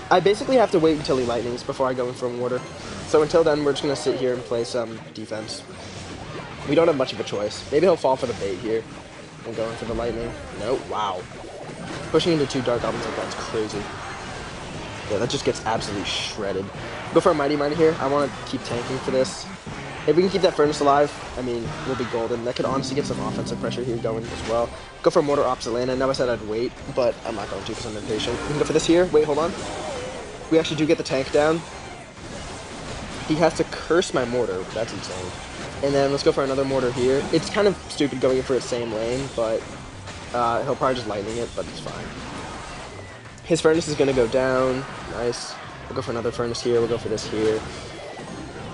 I basically have to wait until he lightnings before I go in for a mortar. So until then, we're just going to sit here and play some defense. We don't have much of a choice. Maybe he'll fall for the bait here and go in for the lightning. No, wow. Pushing into 2 Dark Goblins like that's crazy. Yeah, that just gets absolutely shredded. Go for a Mighty Miner here. I want to keep tanking for this. If we can keep that Furnace alive, I mean, we'll be golden. That could honestly get some offensive pressure here going as well. Go for a Mortar opposite land. I know I said I'd wait, but I'm not going to because I'm impatient. We can go for this here. Wait, hold on. We actually do get the tank down. He has to curse my Mortar. That's insane. And then let's go for another Mortar here. It's kind of stupid going in for its same lane, but he'll probably just lightning it, but it's fine. His Furnace is going to go down. Nice. We'll go for another Furnace here. We'll go for this here.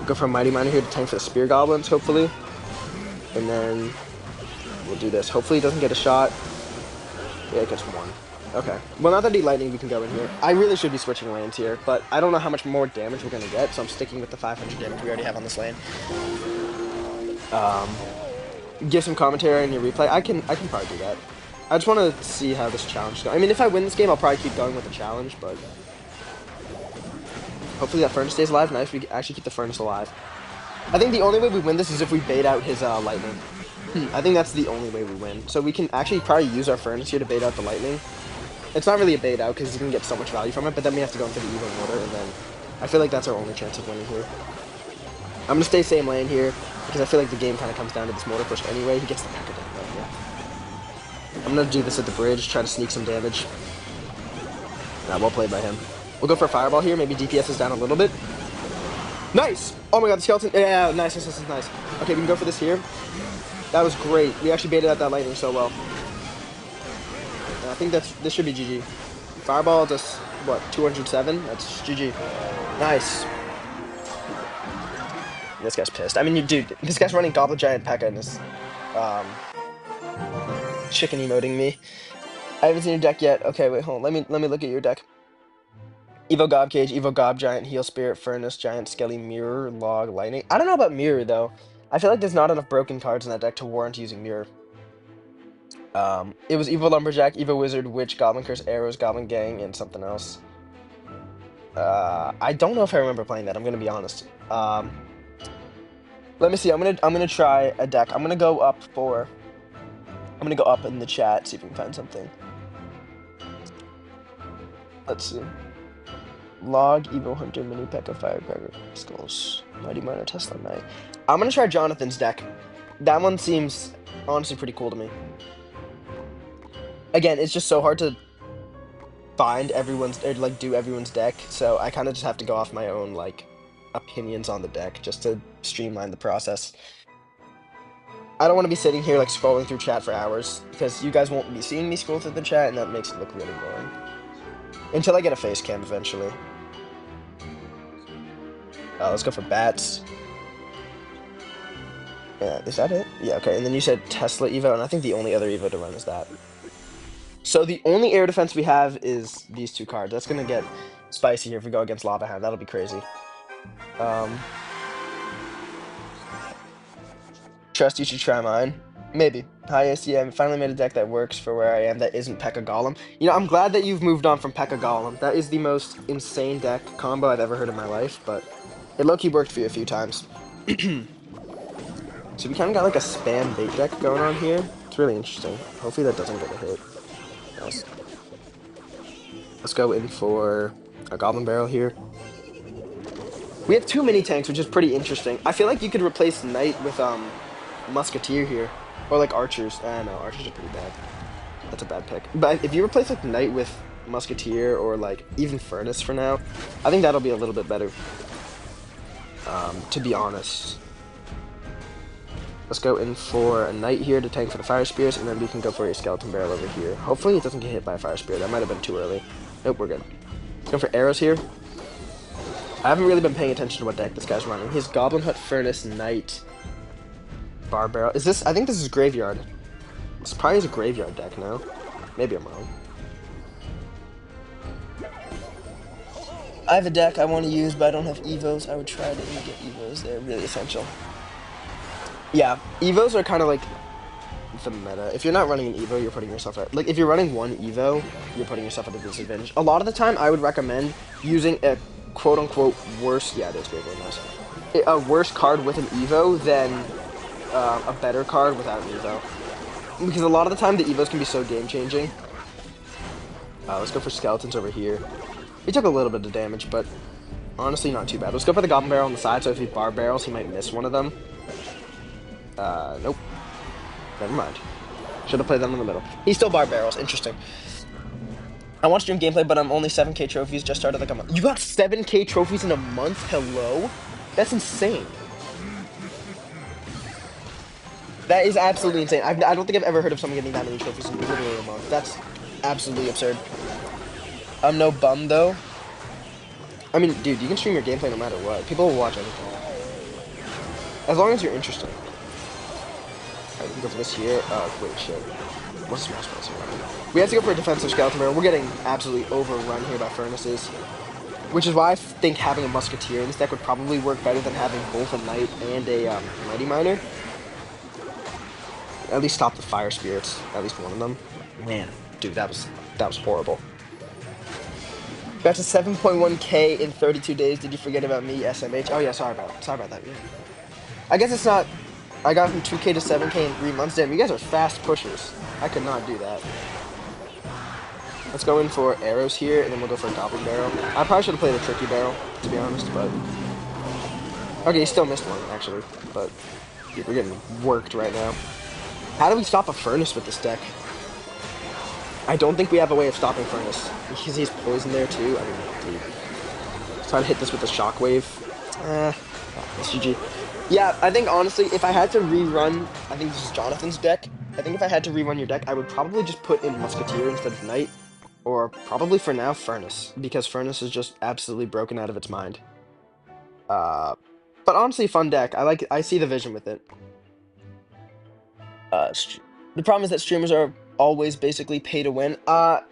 Go for a Mighty Miner here to tank for the Spear Goblins, hopefully. And then we'll do this. Hopefully he doesn't get a shot. Yeah, he gets 1. Okay. Well, now that he lightning, we can go in here. I really should be switching lanes here, but I don't know how much more damage we're going to get, so I'm sticking with the 500 damage we already have on this lane. Give some commentary in your replay. I can probably do that. I just want to see how this challenge goes. I mean, if I win this game, I'll probably keep going with the challenge, but hopefully that Furnace stays alive. Nice, we actually keep the Furnace alive. I think the only way we win this is if we bait out his lightning. I think that's the only way we win. So we can actually probably use our Furnace here to bait out the lightning. It's not really a bait out because you can get so much value from it, but then we have to go into the Evo Mortar, and then I feel like that's our only chance of winning here. I'm going to stay same lane here because I feel like the game kind of comes down to this Mortar push anyway. He gets the pack of damage, yeah. I'm going to do this at the bridge, try to sneak some damage. Well played by him. We'll go for a Fireball here. Maybe DPS is down a little bit. Nice! Oh my god, the skeleton. Yeah, nice, nice. Okay, we can go for this here. That was great. We actually baited out that lightning so well. I think this should be GG. Fireball does, what, 207? That's GG. Nice. This guy's pissed. I mean, dude, this guy's running Goblin Giant P.E.K.K.A. and is chicken emoting me. I haven't seen your deck yet. Okay, wait, hold on. Let me look at your deck. Evo Gob Cage, Evo Gob Giant, Heal Spirit, Furnace, Giant Skelly, Mirror, Log, Lightning. I don't know about Mirror, though. I feel like there's not enough broken cards in that deck to warrant using Mirror. It was Evo Lumberjack, Evo Wizard, Witch, Goblin Curse, Arrows, Goblin Gang, and something else. I don't know if I remember playing that, I'm gonna be honest. Let me see, I'm gonna try a deck. I'm gonna go up in the chat, see if we can find something. Let's see. Log, Evo Hunter, Mini P.E.K.K.A, Firecracker, Skulls, Mighty Miner, Tesla Knight. I'm gonna try Jonathan's deck. That one seems honestly pretty cool to me. Again, it's just so hard to find everyone's, or like do everyone's deck, so I kind of just have to go off my own like opinions on the deck just to streamline the process. I don't want to be sitting here like scrolling through chat for hours because you guys won't be seeing me scroll through the chat, and that makes it look really boring. Until I get a face cam eventually. Let's go for bats. Yeah, is that it? Yeah, okay. And then you said Tesla Evo, and I think the only other Evo to run is that. So the only air defense we have is these 2 cards. That's gonna get spicy here if we go against Lava Hound. That'll be crazy. Trust you should try mine. Maybe. Hi, ACM. Finally made a deck that works for where I am that isn't P.E.K.K.A Golem. You know, I'm glad that you've moved on from P.E.K.K.A Golem. That is the most insane deck combo I've ever heard in my life, but it low-key worked for you a few times. So we kind of got like a spam bait deck going on here. It's really interesting. Hopefully that doesn't get a hit. Let's go in for A Goblin Barrel here. We have two mini tanks, which is pretty interesting. I feel like you could replace Knight with Musketeer here, or like Archers. No, Archers are pretty bad. That's a bad pick. But if you replace like Knight with Musketeer or like even Furnace for now, I think that'll be a little bit better. To be honest. Let's go in for a Knight here to tank for the Fire Spears, and then we can go for a Skeleton Barrel over here. Hopefully it doesn't get hit by a Fire Spear. That might have been too early. Nope, we're good. Let's go for arrows here. I haven't really been paying attention to what deck this guy's running. His Goblin Hut, Furnace, Knight, Bar Barrel. Is this? I think this is Graveyard. It's probably a Graveyard deck, no? Maybe I'm wrong. I have a deck I want to use, but I don't have Evos. I would try to get Evos. They're really essential. Yeah, Evos are kind of like the meta. If you're not running an Evo, you're putting yourself at... Like, if you're running one Evo, you're putting yourself at a disadvantage. A lot of the time, I would recommend using a quote-unquote worse... Yeah, it is very, very nice. A worse card with an Evo than a better card without an Evo. Because a lot of the time, the Evos can be so game-changing. Let's go for Skeletons over here. He took a little bit of damage, but honestly, not too bad. Let's go for the Goblin Barrel on the side, so if he bar barrels, he might miss one of them. Nope. Never mind. Should have played them in the middle. He still bar barrels. Interesting. I want to stream gameplay, but I'm only 7K trophies. Just started like a month. You got 7K trophies in a month? Hello? That's insane. That is absolutely insane. I don't think I've ever heard of someone getting that many trophies in literally a month. That's absolutely absurd. I'm no bum, though. I mean, dude, you can stream your gameplay no matter what. People will watch anything. As long as you're interested. Alright, we can go for this here. Oh, wait, shit. What's the smash pass here? We have to go for a defensive Skeleton Barrel. We're getting absolutely overrun here by Furnaces. Which is why I think having a Musketeer in this deck would probably work better than having both a Knight and a Mighty Miner. At least stop the Fire Spirits. At least one of them. Man, dude, that was horrible. Got to 7.1K in 32 days. Did you forget about me, SMH? Oh yeah, sorry about that. Yeah. I guess it's not. I got from 2K to 7K in 3 months. Damn, you guys are fast pushers. I could not do that. Let's go in for arrows here, and then we'll go for a Goblin Barrel. I probably should have played a Tricky Barrel, to be honest, but... Okay, he still missed one, actually, but... Dude, we're getting worked right now. How do we stop a Furnace with this deck? I don't think we have a way of stopping Furnace. Because he's poison there, too. I mean, dude. Try to hit this with the Shockwave. It's GG. Yeah, I think, honestly, if I had to rerun... I think this is Jonathan's deck. I think if I had to rerun your deck, I would probably just put in Musketeer instead of Knight. Or probably for now, Furnace. Because Furnace is just absolutely broken out of its mind. But honestly, fun deck. I see the vision with it. The problem is that streamers are always basically pay to win. I'm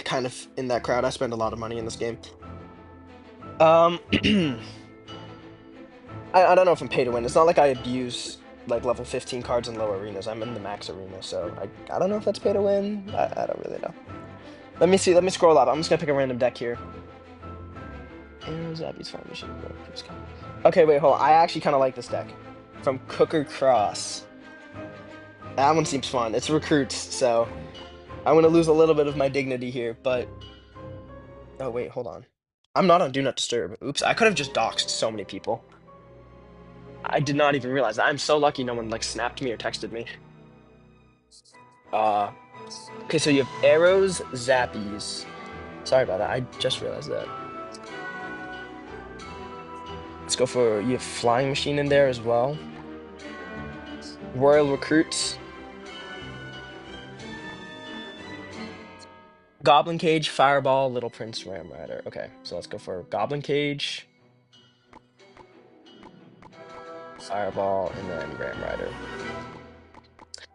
kind of in that crowd. I spend a lot of money in this game. I don't know if I'm pay to win. It's not like I abuse like level 15 cards in low arenas. I'm in the max arena, so I don't know if that's pay to win. I don't really know. Let me see. Let me scroll up. I'm just gonna pick a random deck here. Zappy's Farm Machine. Okay, wait, hold on. I actually kind of like this deck. From Cooker Cross. That one seems fun. It's recruits, so I'm gonna lose a little bit of my dignity here, but... Oh, wait, hold on. I'm not on Do Not Disturb. Oops, I could have just doxed so many people. I did not even realize that. I'm so lucky no one, like, snapped me or texted me. Okay, so you have arrows, zappies. Sorry about that, I just realized that. Let's go for, you have Flying Machine in there as well. Royal Recruits. Goblin Cage, Fireball, Little Prince, Ram Rider. Okay, so let's go for Goblin Cage, Fireball, and then Ram Rider.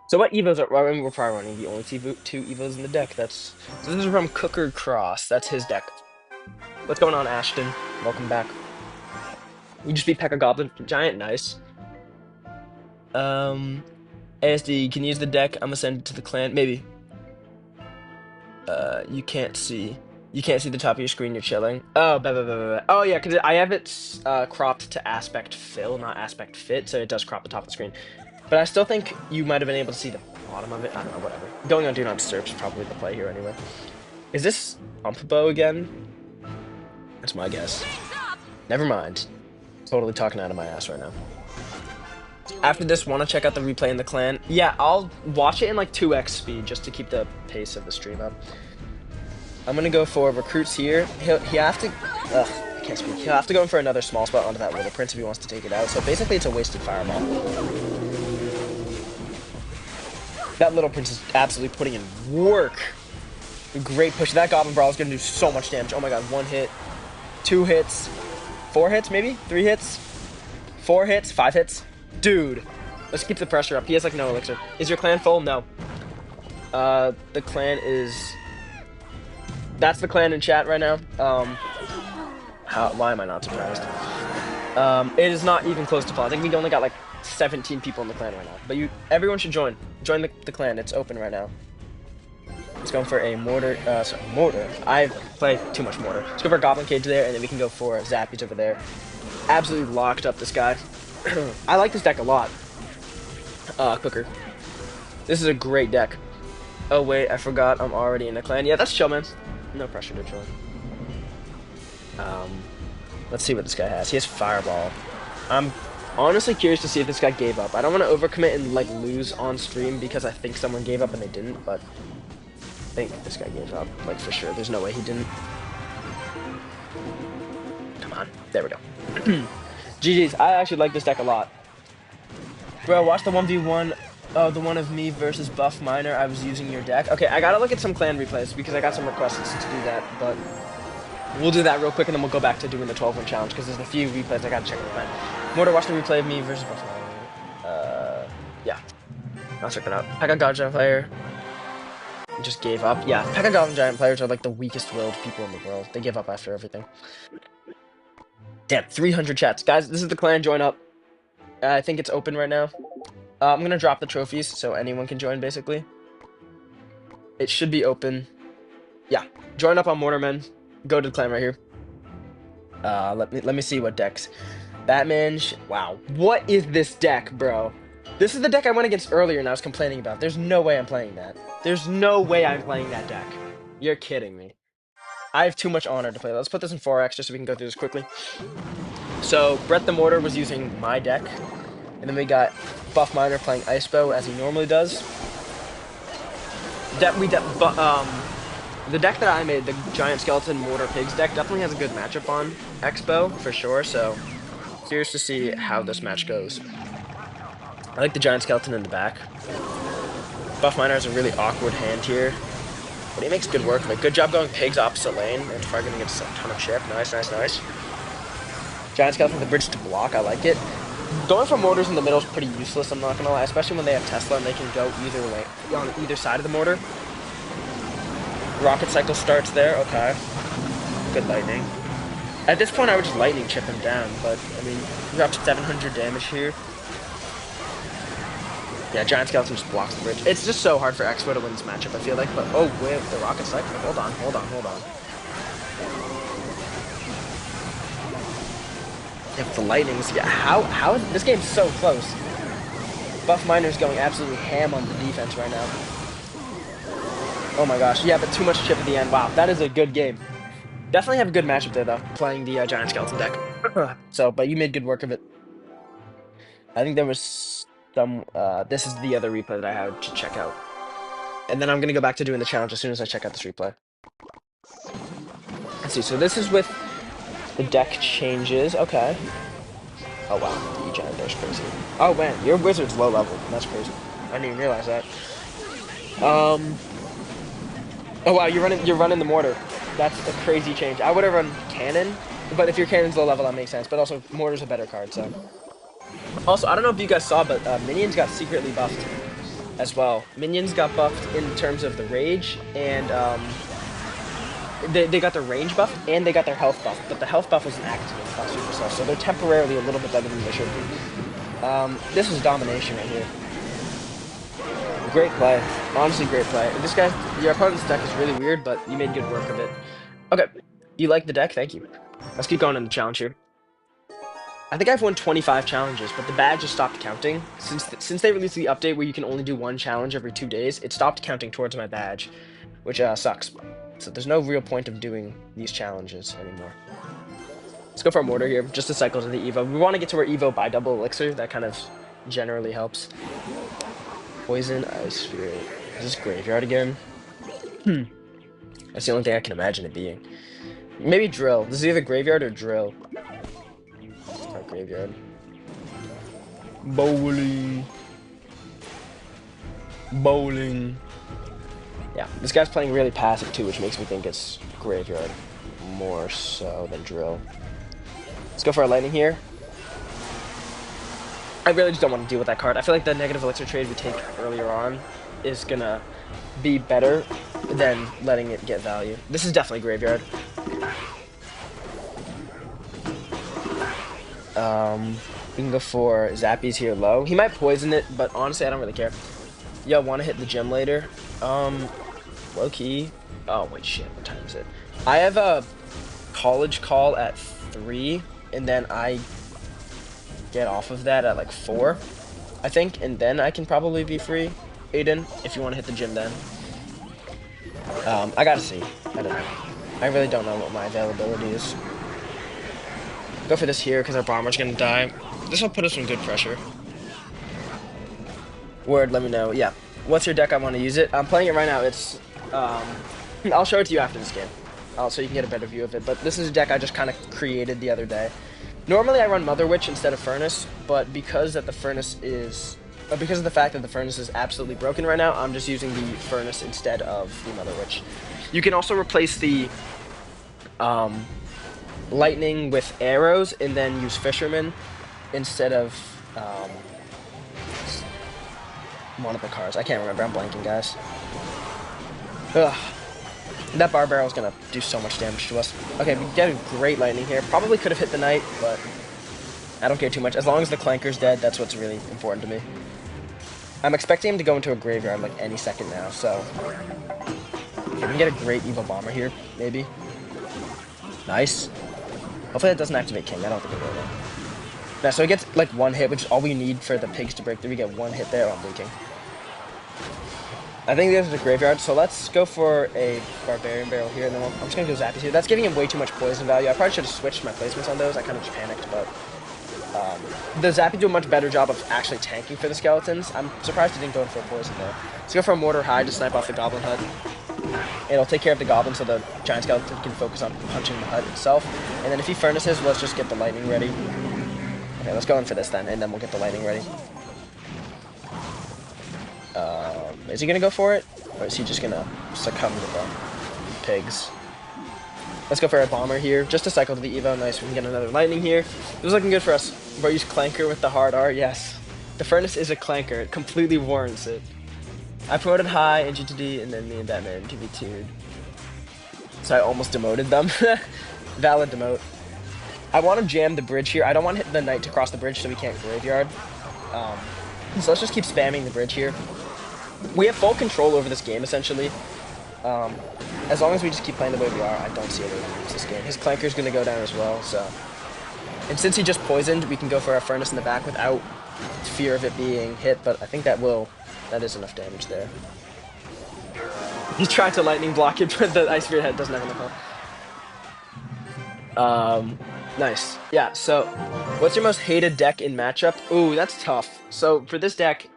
So what Evos are... I mean, we're probably running the only two Evos in the deck. So this is from Cooker Cross. That's his deck. What's going on, Ashton? Welcome back. You just beat P.E.K.K.A. Goblin Giant. Nice. ASD, can you use the deck? I'm gonna send it to the clan. Maybe. You can't see. You can't see the top of your screen. You're chilling. Oh, oh yeah, because I have it cropped to aspect fill, not aspect fit, so it does crop the top of the screen. But I still think you might have been able to see the bottom of it. I don't know, whatever. Going on Do Not Disturb is probably the play here anyway. Is this Umpbo again? That's my guess. Never mind. Totally talking out of my ass right now. After this, want to check out the replay in the clan? Yeah, I'll watch it in like 2x speed just to keep the pace of the stream up. I'm gonna go for recruits here. He'll have to. Ugh, I can't speak. He'll have to go in for another small spot onto that Little Prince if he wants to take it out. So basically, it's a wasted fireball. That Little Prince is absolutely putting in work. Great push. That Goblin Brawl is gonna do so much damage. Oh my god, 1 hit, 2 hits, 4 hits, maybe 3 hits, 4 hits, 5 hits. Dude, let's keep the pressure up. He has like no elixir. Is your clan full? No. The clan is. That's the clan in chat right now. Why am I not surprised? It is not even close to full. I think we only got like 17 people in the clan right now. But everyone should join. Join the clan. It's open right now. Let's go for a mortar. Mortar. I play too much mortar. Let's go for a Goblin Cage there, and then we can go for Zappies over there. Absolutely locked up this guy. I like this deck a lot. Cooker. This is a great deck. Oh wait, I forgot I'm already in the clan. Yeah, that's chill, man. No pressure to join. Let's see what this guy has. He has Fireball. I'm honestly curious to see if this guy gave up. I don't want to overcommit and like lose on stream because I think someone gave up and they didn't, but I think this guy gave up, like for sure. There's no way he didn't. Come on. There we go. GG's. I actually like this deck a lot. Bro, watch the 1v1. Oh, the one of me versus Buff Miner. I was using your deck. Okay, I gotta look at some clan replays because I got some requests to do that, but we'll do that real quick and then we'll go back to doing the 12-1 challenge because there's a few replays I gotta check in the clan. Mortar, watch the replay of me versus Buff Miner. Yeah. I'll check that out. Pekka God Giant player just gave up. Yeah, Pekka God Giant players are like the weakest willed people in the world. They give up after everything. Damn, 300 chats. Guys, this is the clan. Join up. I think it's open right now. I'm gonna drop the trophies so anyone can join, basically. It should be open. Yeah, join up on Mortarmen. Go to the clan right here. Let me see what decks. Batman. Wow, what is this deck, bro? This is the deck I went against earlier and I was complaining about. There's no way I'm playing that. There's no way I'm playing that deck. You're kidding me. I have too much honor to play. Let's put this in 4x just so we can go through this quickly. So Brett the Mortar was using my deck. And then we got Buff Miner playing Icebow as he normally does. The deck that I made, the Giant Skeleton Mortar Pigs deck, definitely has a good matchup on Expo for sure. So curious to see how this match goes. I like the Giant Skeleton in the back. Buff Miner has a really awkward hand here, but he makes good work of it. Good job going Pigs opposite lane and targeting a ton of chip. Nice, nice, nice. Giant Skeleton with the bridge to block. I like it. Going for mortars in the middle is pretty useless, I'm not gonna lie, especially when they have Tesla and they can go either way, on either side of the mortar. Rocket cycle starts there, okay. Good lightning. At this point, I would just lightning chip him down, but, I mean, we're up to 700 damage here. Yeah, Giant Skeleton just blocks the bridge. It's just so hard for Expo to win this matchup, I feel like, but, oh, wait, the rocket cycle, hold on. If the lightnings, yeah, how is this game's so close? Buff Miner's going absolutely ham on the defense right now. Oh my gosh, yeah, but too much chip at the end. Wow, that is a good game. Definitely have a good matchup there though, playing the Giant Skeleton deck. So, but you made good work of it. I think there was some. This is the other replay that I had to check out, and then I'm gonna go back to doing the challenge as soon as I check out this replay. Let's see. So this is with. The deck changes. Okay. Oh wow, the giant there's crazy. Oh man, your wizard's low level. That's crazy. I didn't even realize that. Oh wow, you're running the mortar. That's a crazy change. I would have run cannon, but if your cannon's low level, that makes sense. But also, mortar's a better card. So. Also, I don't know if you guys saw, but minions got secretly buffed as well. Minions got buffed in terms of the rage and They got their range buff, and they got their health buff, but the health buff wasn't activated by Supercell, so they're temporarily a little bit better than they should be. This is domination right here. Great play. Honestly, great play. This guy, your opponent's deck is really weird, but you made good work of it. Okay, you like the deck? Thank you. Let's keep going in the challenge here. I think I've won 25 challenges, but the badge just stopped counting. Since they released the update where you can only do one challenge every 2 days, it stopped counting towards my badge, which sucks. So there's no real point of doing these challenges anymore. Let's go for a mortar here, just to cycle to the Evo. We want to get to our Evo by double elixir. That kind of generally helps. Poison, Ice Spirit. Is this graveyard again? That's the only thing I can imagine it being. Maybe drill. This is either graveyard or drill. Let's try graveyard. Bowling. Bowling. Yeah, this guy's playing really passive too, which makes me think it's graveyard more so than drill. Let's go for a lightning here. I really just don't want to deal with that card. I feel like the negative elixir trade we take earlier on is gonna be better than letting it get value. This is definitely graveyard. We can go for Zappies here low. He might poison it, but honestly, I don't really care. Yo, want to hit the gym later? Low key. Oh, wait, shit. What time is it? I have a college call at 3, and then I get off of that at like 4, I think, and then I can probably be free, Aiden, if you want to hit the gym then. I gotta see. I don't know. I really don't know what my availability is. Go for this here, because our bomber's gonna die. This will put us in good pressure. Word, let me know. Yeah. What's your deck? I want to use it. I'm playing it right now. It's, I'll show it to you after this game. So you can get a better view of it. But this is a deck I just kind of created the other day. Normally I run Mother Witch instead of Furnace, but because of the fact that the Furnace is absolutely broken right now, I'm just using the Furnace instead of the Mother Witch. You can also replace the, Lightning with arrows and then use Fisherman instead of one of the cards. I can't remember. I'm blanking, guys. Ugh. That bar barrel is gonna do so much damage to us. Okay, we get a great lightning here. Probably could have hit the knight, but I don't care too much. As long as the clanker's dead, that's what's really important to me. I'm expecting him to go into a graveyard like any second now, so we can get a great evil bomber here, maybe. Nice. Hopefully that doesn't activate King. I don't think it will. Now, so he gets like 1 hit, which is all we need for the pigs to break through. We get 1 hit there. Oh, I'm blinking. I think this is a graveyard, so let's go for a Barbarian Barrel here, and then I'm just going to go Zappies here. That's giving him way too much poison value. I probably should have switched my placements on those. I kind of just panicked, but the Zappies do a much better job of actually tanking for the skeletons. I'm surprised he didn't go in for a poison there. Let's go for a Mortar High to snipe off the Goblin Hut. It'll take care of the Goblin so the Giant Skeleton can focus on punching the hut itself. And then if he furnaces, let's just get the lightning ready. Okay, let's go in for this then, and then we'll get the lightning ready. Is he going to go for it? Or is he just going to succumb to the pigs? Let's go for a bomber here, just to cycle to the Evo. Nice, we can get another lightning here. This is looking good for us. Bro, use Clanker with the hard R, yes. The Furnace is a Clanker, it completely warrants it. I promoted high in GTD, and then me and Batman 2v2'd. So I almost demoted them. Valid demote. I want to jam the bridge here. I don't want to hit the knight to cross the bridge so we can't graveyard. So let's just keep spamming the bridge here. We have full control over this game, essentially. As long as we just keep playing the way we are, I don't see a way to lose this game. His Clanker's going to go down as well, so... And since he just poisoned, we can go for a Furnace in the back without fear of it being hit, but I think that is enough damage there. He's trying to lightning block it, but the Ice Spirit Head doesn't have enough health. Nice. Yeah, so, what's your most hated deck in matchup? Ooh, that's tough. So, for this deck...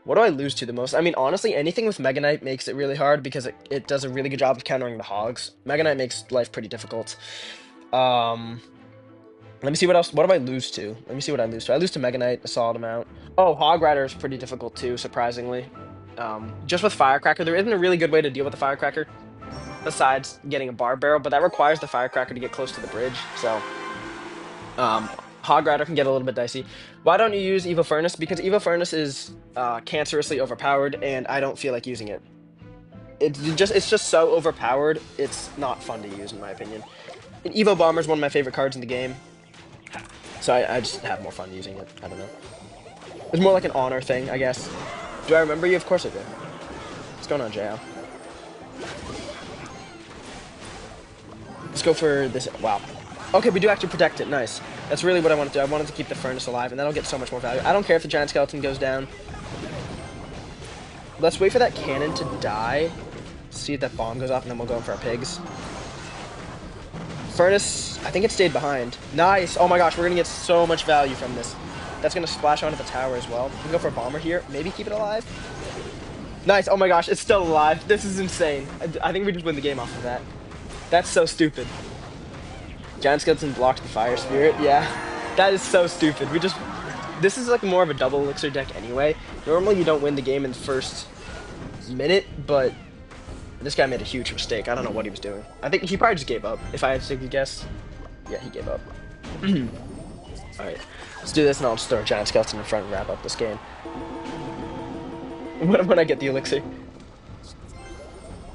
What do I lose to the most? I mean, honestly, anything with Mega Knight makes it really hard because it does a really good job of countering the hogs. Mega Knight makes life pretty difficult. Let me see what else. What do I lose to? Let me see what I lose to. I lose to Mega Knight a solid amount. Oh, Hog Rider is pretty difficult too, surprisingly. Just with Firecracker, there isn't a really good way to deal with the Firecracker besides getting a Bar Barrel, but that requires the Firecracker to get close to the bridge, so... Hog Rider can get a little bit dicey. Why don't you use Evo Furnace? Because Evo Furnace is cancerously overpowered, and I don't feel like using it. It's just so overpowered, it's not fun to use, in my opinion. And Evo Bomber is one of my favorite cards in the game, so I just have more fun using it. I don't know. It's more like an honor thing, I guess. Do I remember you? Of course I do. What's going on, JL? Let's go for this. Wow. Okay, we do actually protect it. Nice. That's really what I wanted to do. I wanted to keep the Furnace alive, and that'll get so much more value. I don't care if the Giant Skeleton goes down. Let's wait for that cannon to die See if that bomb goes off, and then we'll go in for our pigs. Furnace, I think it stayed behind. Nice. Oh my gosh, we're gonna get so much value from this. That's gonna splash onto the tower as well. We can go for a bomber here. Maybe keep it alive. Nice. Oh my gosh, it's still alive. This is insane. I think we just win the game off of that. That's so stupid. Giant Skeleton blocks the Fire Spirit. Yeah, that is so stupid. This is like more of a double elixir deck anyway. Normally you don't win the game in the first minute, but this guy made a huge mistake. I don't know what he was doing. I think he probably just gave up, if I had to take a guess. Yeah, he gave up. Alright, let's do this and I'll just throw a Giant Skeleton in front and wrap up this game. When I get the elixir.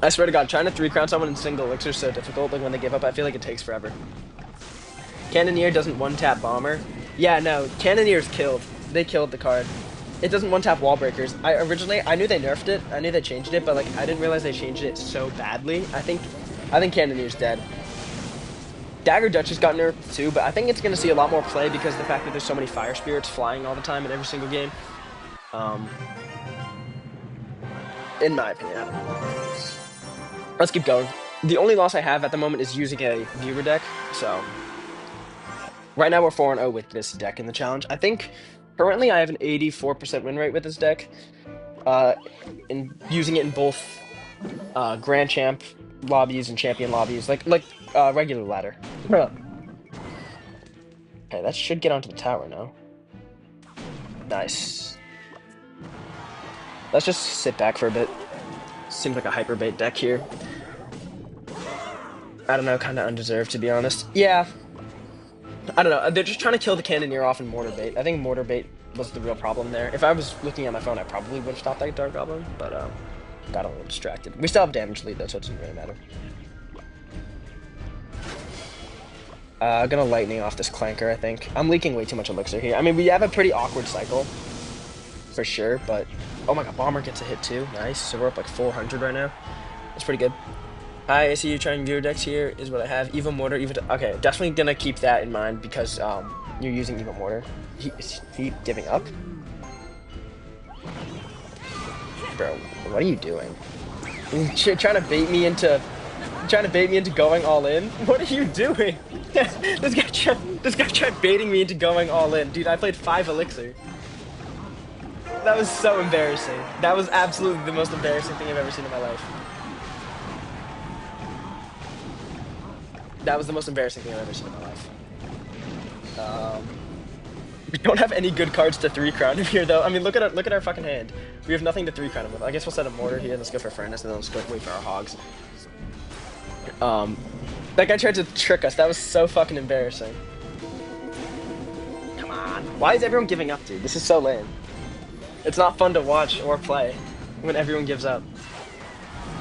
I swear to God, trying to 3-crown someone in single elixir is so difficult. Like when they give up, I feel like it takes forever. Cannoneer doesn't one-tap Bomber. Yeah, no, Cannoneer's killed. They killed the card. It doesn't one-tap Wall Breakers. I knew they nerfed it. I knew they changed it, but like I didn't realize they changed it so badly. I think Cannoneer's dead. Dagger Duchess got nerfed too, but I think it's gonna see a lot more play because of the fact that there's so many Fire Spirits flying all the time in every single game. In my opinion, I don't know. Let's keep going. The only loss I have at the moment is using a viewer deck, so right now we're 4-0 with this deck in the challenge. I think currently I have an 84% win rate with this deck, in using it in both Grand Champ lobbies and Champion lobbies, like regular ladder. Okay, that should get onto the tower now. Nice. Let's just sit back for a bit. Seems like a hyper bait deck here. I don't know, kind of undeserved to be honest. Yeah. I don't know, they're just trying to kill the Cannoneer off in Mortar Bait. I think Mortar Bait was the real problem there. If I was looking at my phone, I probably would have stopped that Dark Goblin, but got a little distracted. We still have damage lead though, so it doesn't really matter. Gonna lightning off this Clanker, I think. I'm leaking way too much elixir here. I mean, we have a pretty awkward cycle, for sure, but... Oh my god, Bomber gets a hit too. Nice, so we're up like 400 right now. That's pretty good. Hi, I see you trying viewer decks here, is what I have. Evo Mortar, okay, definitely gonna keep that in mind because you're using Evo Mortar. Is he giving up? Bro, what are you doing? You're trying to bait me into going all in? What are you doing? This guy tried baiting me into going all in. Dude, I played 5 elixir. That was so embarrassing. That was absolutely the most embarrassing thing I've ever seen in my life. That was the most embarrassing thing I've ever seen in my life. We don't have any good cards to 3-crown him here, though. I mean, look at our fucking hand. We have nothing to 3-crown him with. I guess we'll set a Mortar here. Let's go for Furnace, and then let's go wait for our Hogs. That guy tried to trick us. That was so fucking embarrassing. Come on. Why is everyone giving up, dude? This is so lame. It's not fun to watch or play when everyone gives up.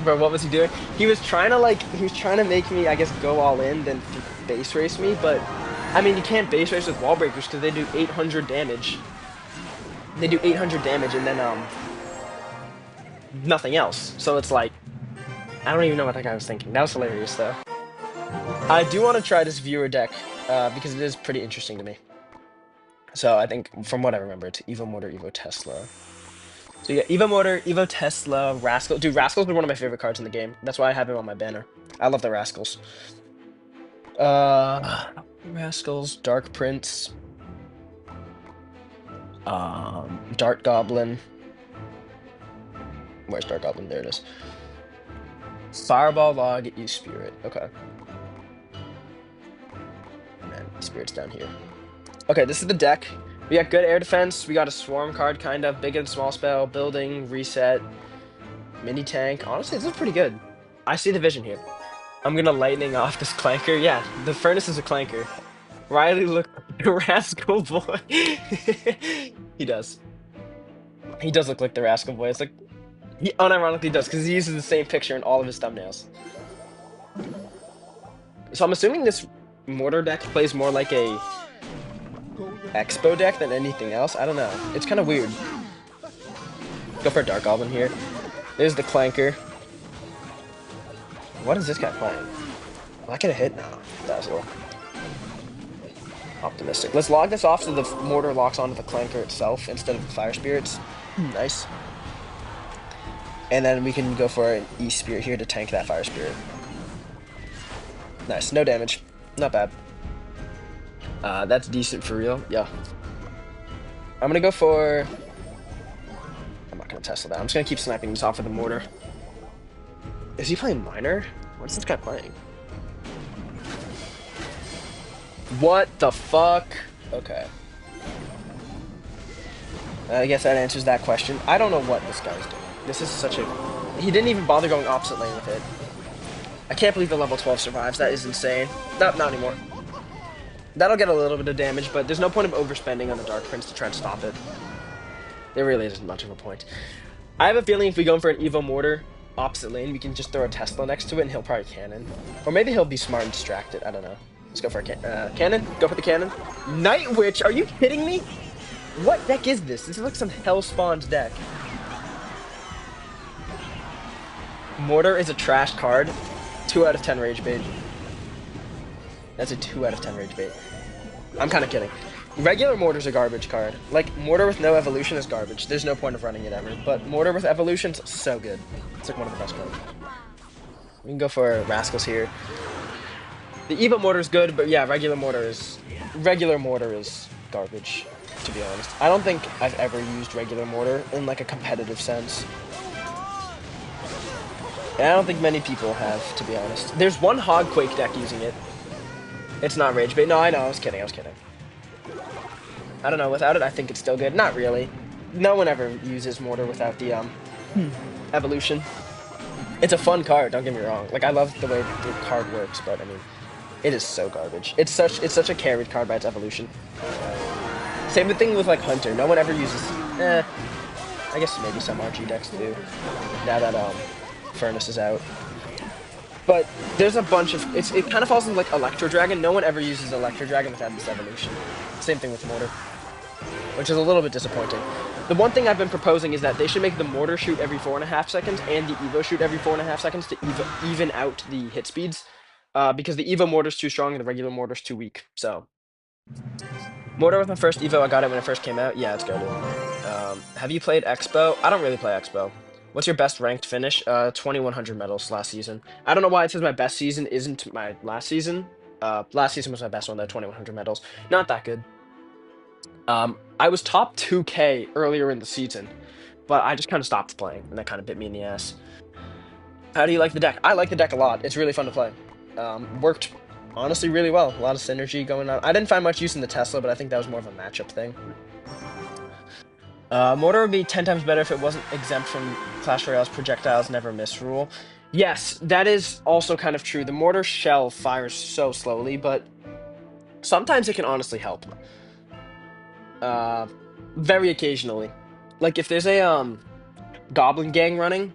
Bro, what was he doing? He was trying to make me, I guess, go all in, then base race me, but, I mean, you can't base race with Wall Breakers because they do 800 damage. They do 800 damage and then, nothing else. So it's like, I don't even know what that guy was thinking. That was hilarious, though. I do want to try this viewer deck, because it is pretty interesting to me. So I think, from what I remember, it's Evo Mortar, Evo Tesla. So you got Evo Mortar, Evo Tesla, Rascal. Dude, Rascals are one of my favorite cards in the game. That's why I have him on my banner. I love the Rascals. Rascals, Dark Prince, Dart Goblin. Where's Dart Goblin? There it is. Fireball, Log, E-Spirit. Okay. Man, E-Spirit's down here. Okay, this is the deck. We got good air defense. We got a swarm card, kind of. Big and small spell, building, reset, mini tank. Honestly, this is pretty good. I see the vision here. I'm gonna lightning off this Clanker. Yeah, the Furnace is a Clanker. Riley look the Rascal Boy. He does. He does look like the Rascal Boy. It's like, he unironically does, because he uses the same picture in all of his thumbnails. So I'm assuming this Mortar deck plays more like a Expo deck than anything else. I don't know. It's kind of weird. Go for a Dark Goblin here. There's the Clanker. What is this guy playing? Am I gonna hit now? Dazzle. Optimistic. Let's log this off so the Mortar locks onto the Clanker itself instead of the Fire Spirits. Nice. And then we can go for an E-Spirit here to tank that Fire Spirit. Nice, no damage. Not bad. That's decent for real. Yeah. I'm gonna go for... I'm not gonna Tesla that. I'm just gonna keep sniping this off with the mortar. Is he playing Miner? What's this guy playing? What the fuck? Okay. I guess that answers that question. I don't know what this guy's doing. This is such a... He didn't even bother going opposite lane with it. I can't believe the level 12 survives. That is insane. No, not anymore. That'll get a little bit of damage, but there's no point of overspending on the Dark Prince to try to stop it. There really isn't much of a point. I have a feeling if we go for an Evo Mortar opposite lane, we can just throw a Tesla next to it and he'll probably cannon. Or maybe he'll be smart and distract it. I don't know. Let's go for a cannon. Go for the cannon. Night Witch? Are you kidding me? What deck is this? This is like some Hellspawn's deck. Mortar is a trash card. 2 out of 10 rage bait. That's a 2 out of 10 rage bait. I'm kind of kidding. Regular Mortar's a garbage card. Like, Mortar with no evolution is garbage. There's no point of running it ever. But Mortar with evolution's so good. It's like one of the best cards. We can go for Rascals here. The Evo Mortar is good, but yeah, regular Mortar is garbage, to be honest. I don't think I've ever used regular Mortar in like a competitive sense. And I don't think many people have, to be honest. There's one Hogquake deck using it. It's not Rage Bait. No, I know, I was kidding. I don't know, without it, I think it's still good. Not really. No one ever uses Mortar without the, evolution. It's a fun card, don't get me wrong. Like, I love the way the card works, but, I mean, it is so garbage. It's such a carried card by its evolution. Same thing with, like, Hunter. No one ever uses... I guess maybe some RG decks do. Now that, Furnace is out. But there's a bunch of... It kind of falls into, like, Electro Dragon. No one ever uses Electro Dragon without this evolution. Same thing with Mortar, which is a little bit disappointing. The one thing I've been proposing is that they should make the Mortar shoot every 4.5 seconds and the Evo shoot every 4.5 seconds to even out the hit speeds. Because the Evo Mortar's too strong and the regular Mortar's too weak. So, Mortar with my first Evo, I got it when it first came out. Yeah, it's good. Have you played Expo? I don't really play Expo. What's your best ranked finish? 2100 medals last season. I don't know why it says my best season isn't my last season. Last season was my best one though, 2100 medals. Not that good. I was top 2K earlier in the season, but I just kind of stopped playing, and that kind of bit me in the ass. How do you like the deck? I like the deck a lot. It's really fun to play. Worked, honestly, really well. A lot of synergy going on. I didn't find much use in the Tesla, but I think that was more of a matchup thing. Mortar would be 10 times better if it wasn't exempt from Clash Royale's projectiles never miss rule. Yes, that is also kind of true. The Mortar shell fires so slowly, but sometimes it can honestly help. Very occasionally. Like, if there's a, Goblin Gang running...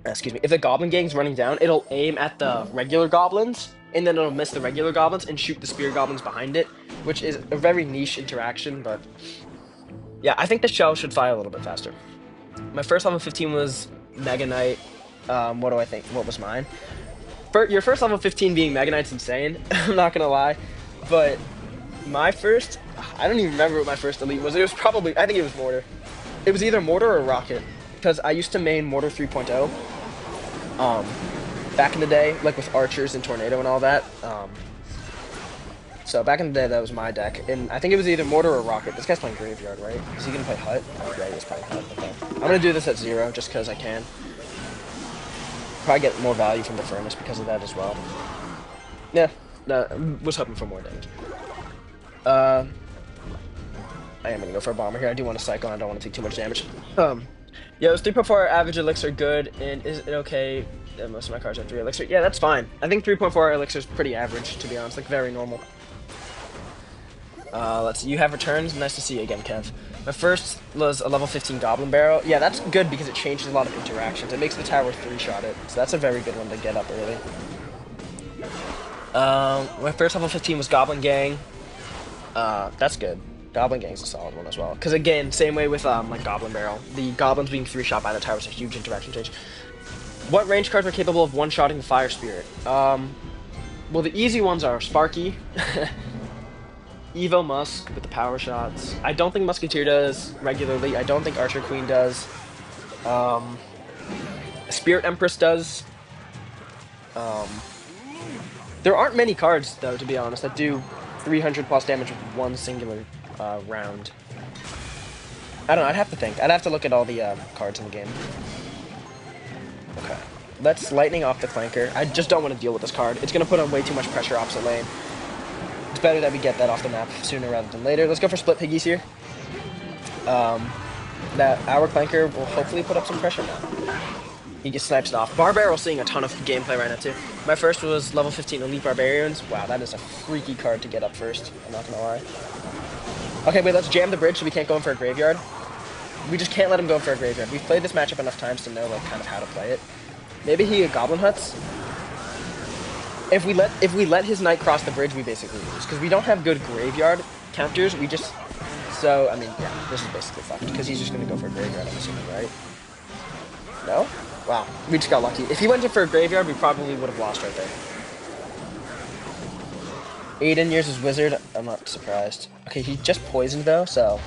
Excuse me. If the Goblin Gang's running down, it'll aim at the regular Goblins, and then it'll miss the regular Goblins and shoot the Spear Goblins behind it, which is a very niche interaction, but... Yeah, I think the shell should fire a little bit faster. My first level 15 was Mega Knight. What do I think? What was mine? Your first level 15 being Mega Knight's insane. I'm not gonna lie. But my first... I don't even remember what my first elite was. It was probably... I think it was Mortar. It was either Mortar or Rocket. Because I used to main Mortar 3.0. Back in the day, like with Archers and Tornado and all that. So back in the day, that was my deck. And I think it was either Mortar or Rocket. This guy's playing Graveyard, right? Is he gonna play Hut? Oh, yeah, he's playing Hut. Okay. I'm gonna do this at 0, just because I can. Probably get more value from the Furnace because of that as well. Yeah, was hoping for more damage. I am gonna go for a Bomber here. I do want to cycle, and I don't want to take too much damage. Yeah, those 3.4 average elixir good, and is it okay that most of my cards are 3 elixir? Yeah, that's fine. I think 3.4 elixir is pretty average, to be honest, like very normal. Let's see, you have returns. Nice to see you again, Kev. My first was a level 15 Goblin Barrel. Yeah, that's good because it changes a lot of interactions. It makes the tower 3-shot it, so that's a very good one to get up early. My first level 15 was Goblin Gang. That's good. Goblin Gang's a solid one as well. Because again, same way with like Goblin Barrel. The Goblins being 3-shot by the tower is a huge interaction change. What range cards are capable of one-shotting the Fire Spirit? Well, the easy ones are Sparky, Evo Musk with the power shots. I don't think Musketeer does regularly. I don't think Archer Queen does. Spirit Empress does. Um, there aren't many cards, though, to be honest, that do 300 plus damage with one singular round. I don't know, I'd have to think. I'd have to look at all the cards in the game. Okay. Let's Lightning off the Clanker. I just don't want to deal with this card. It's going to put on way too much pressure opposite lane. It's better that we get that off the map sooner rather than later. Let's go for Split Piggies here. That our Clanker will hopefully put up some pressure now. He gets snipes it off. Barbarrel seeing a ton of gameplay right now too. My first was level 15 Elite Barbarians. Wow, that is a freaky card to get up first. I'm not gonna lie. Okay, wait, let's jam the bridge so we can't go in for a graveyard. We just can't let him go in for a graveyard. We've played this matchup enough times to know like kind of how to play it. Maybe he Goblin Huts. If we let his knight cross the bridge, we basically lose because we don't have good graveyard counters. We just so I mean yeah, this is basically fucked because he's just gonna go for a graveyard. I'm assuming, right? No? Wow, we just got lucky. If he went in for a graveyard, we probably would have lost right there. Aiden uses Wizard. I'm not surprised. Okay, he just poisoned though, so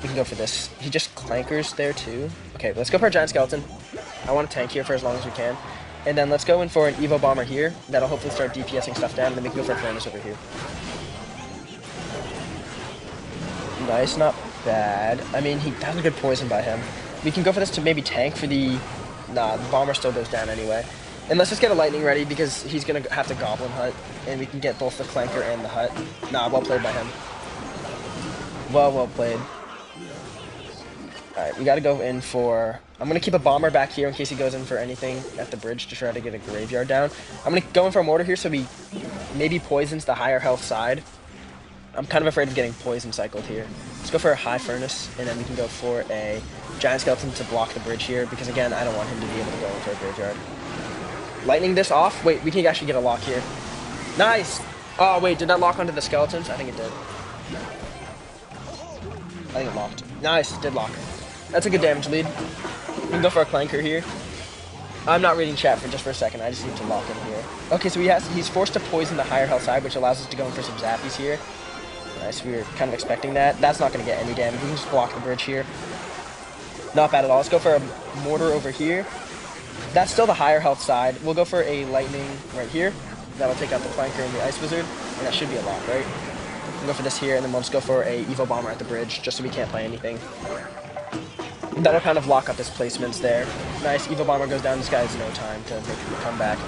we can go for this. He just clankers there too. Okay, let's go for a Giant Skeleton. I want to tank here for as long as we can. And then let's go in for an Evo Bomber here. That'll hopefully start DPSing stuff down, and then we can go for a Furnace over here. Nice, not bad. I mean, that was a good poison by him. We can go for this to maybe tank for the... Nah, the Bomber still goes down anyway. And let's just get a Lightning ready, because he's going to have to Goblin Hut, and we can get both the Clanker and the Hut. Nah, well played by him. Well played. Alright, we gotta go in for... I'm gonna keep a Bomber back here in case he goes in for anything at the bridge to try to get a Graveyard down. I'm gonna go in for a Mortar here so he maybe poisons the higher health side. I'm kind of afraid of getting poison cycled here. Let's go for a High Furnace, and then we can go for a Giant Skeleton to block the bridge here, because again, I don't want him to be able to go in for a Graveyard. Lightning this off. Wait, we can actually get a lock here. Nice! Oh, wait, did that lock onto the Skeletons? I think it did. I think it locked. Nice, it did lock. That's a good damage lead. We can go for a Clanker here. I'm not reading chat for just for a second. I just need to lock in here. Okay, so he's forced to poison the higher health side, which allows us to go in for some zappies here. Nice, we were kind of expecting that. That's not going to get any damage. We can just block the bridge here. Not bad at all. Let's go for a Mortar over here. That's still the higher health side. We'll go for a Lightning right here. That'll take out the Clanker and the Ice Wizard. And that should be a lock, right? We'll go for this here, and then we'll just go for a Evo Bomber at the bridge, just so we can't play anything. That'll kind of lock up his placements there. Nice, Evo Bomber goes down. This guy has no time to make a comeback.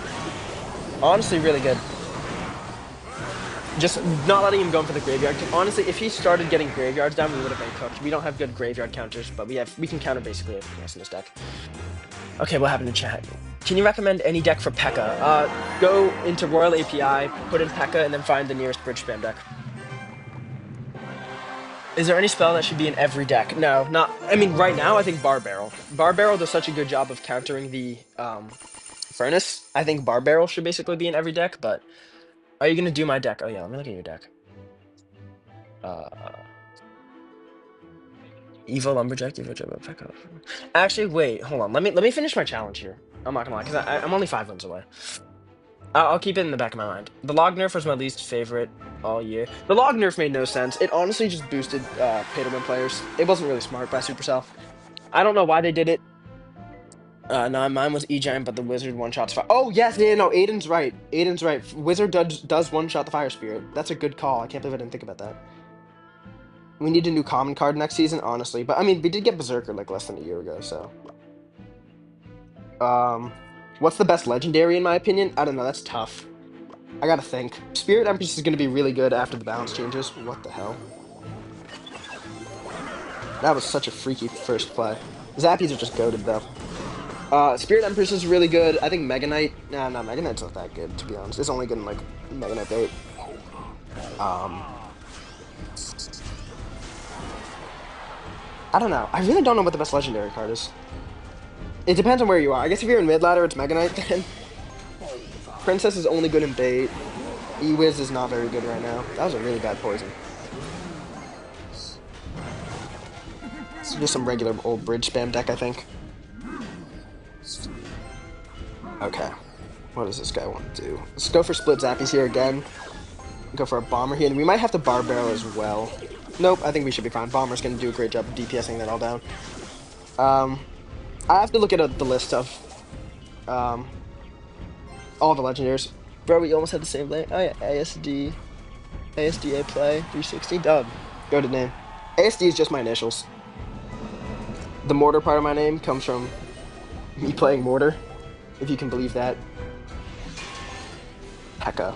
Honestly, really good. Just not letting him go in for the graveyard. Honestly, if he started getting graveyards down, we would have been cooked. We don't have good graveyard counters, but we can counter basically everything else in this deck. Okay, what happened in chat? Can you recommend any deck for P.E.K.K.A? Go into Royal API, put in P.E.K.K.A, and then find the nearest bridge spam deck. Is there any spell that should be in every deck? No, not... I mean, right now, I think Barbarrel. Barbarrel does such a good job of countering the Furnace. I think Barbarrel should basically be in every deck, but... Are you going to do my deck? Oh, yeah, let me look at your deck. Evo Lumberjack, Evo Jumbo, P.E.K.K.A. Actually, wait, hold on. Let me finish my challenge here. I'm not gonna lie, because I'm only 5 wins away. I'll keep it in the back of my mind. The log nerf was my least favorite all year. The log nerf made no sense. It honestly just boosted pay-to-win players. It wasn't really smart by Supercell. I don't know why they did it. No, mine was E-Giant, but the Wizard one-shots fire. Oh, yes, yeah, no, Aiden's right. Aiden's right. Wizard does one-shot the Fire Spirit. That's a good call. I can't believe I didn't think about that. We need a new common card next season, honestly. But, I mean, we did get Berserker, like, less than a year ago, so... What's the best legendary, in my opinion? I don't know, that's tough. I gotta think. Spirit Empress is gonna be really good after the balance changes. What the hell? That was such a freaky first play. Zappies are just goated, though. Spirit Empress is really good. I think Mega Knight... Nah, no, Mega Knight's not that good, to be honest. It's only good in, like, Mega Knight bait. I don't know. I really don't know what the best legendary card is. It depends on where you are. I guess if you're in mid-ladder, it's Mega Knight, then. Princess is only good in bait. E-Wiz is not very good right now. That was a really bad poison. It's just some regular old bridge spam deck, I think. Okay. What does this guy want to do? Let's go for split zappies here again. Go for a bomber here, and we might have to Barbarrel as well. Nope, I think we should be fine. Bomber's going to do a great job of DPSing that all down. I have to look at the list of um, all the legendaries. Bro, we almost had the same lane. Oh yeah, ASDA play 360 dub. Go to name. ASD is just my initials. The Mortar part of my name comes from me playing Mortar, if you can believe that. Hecka.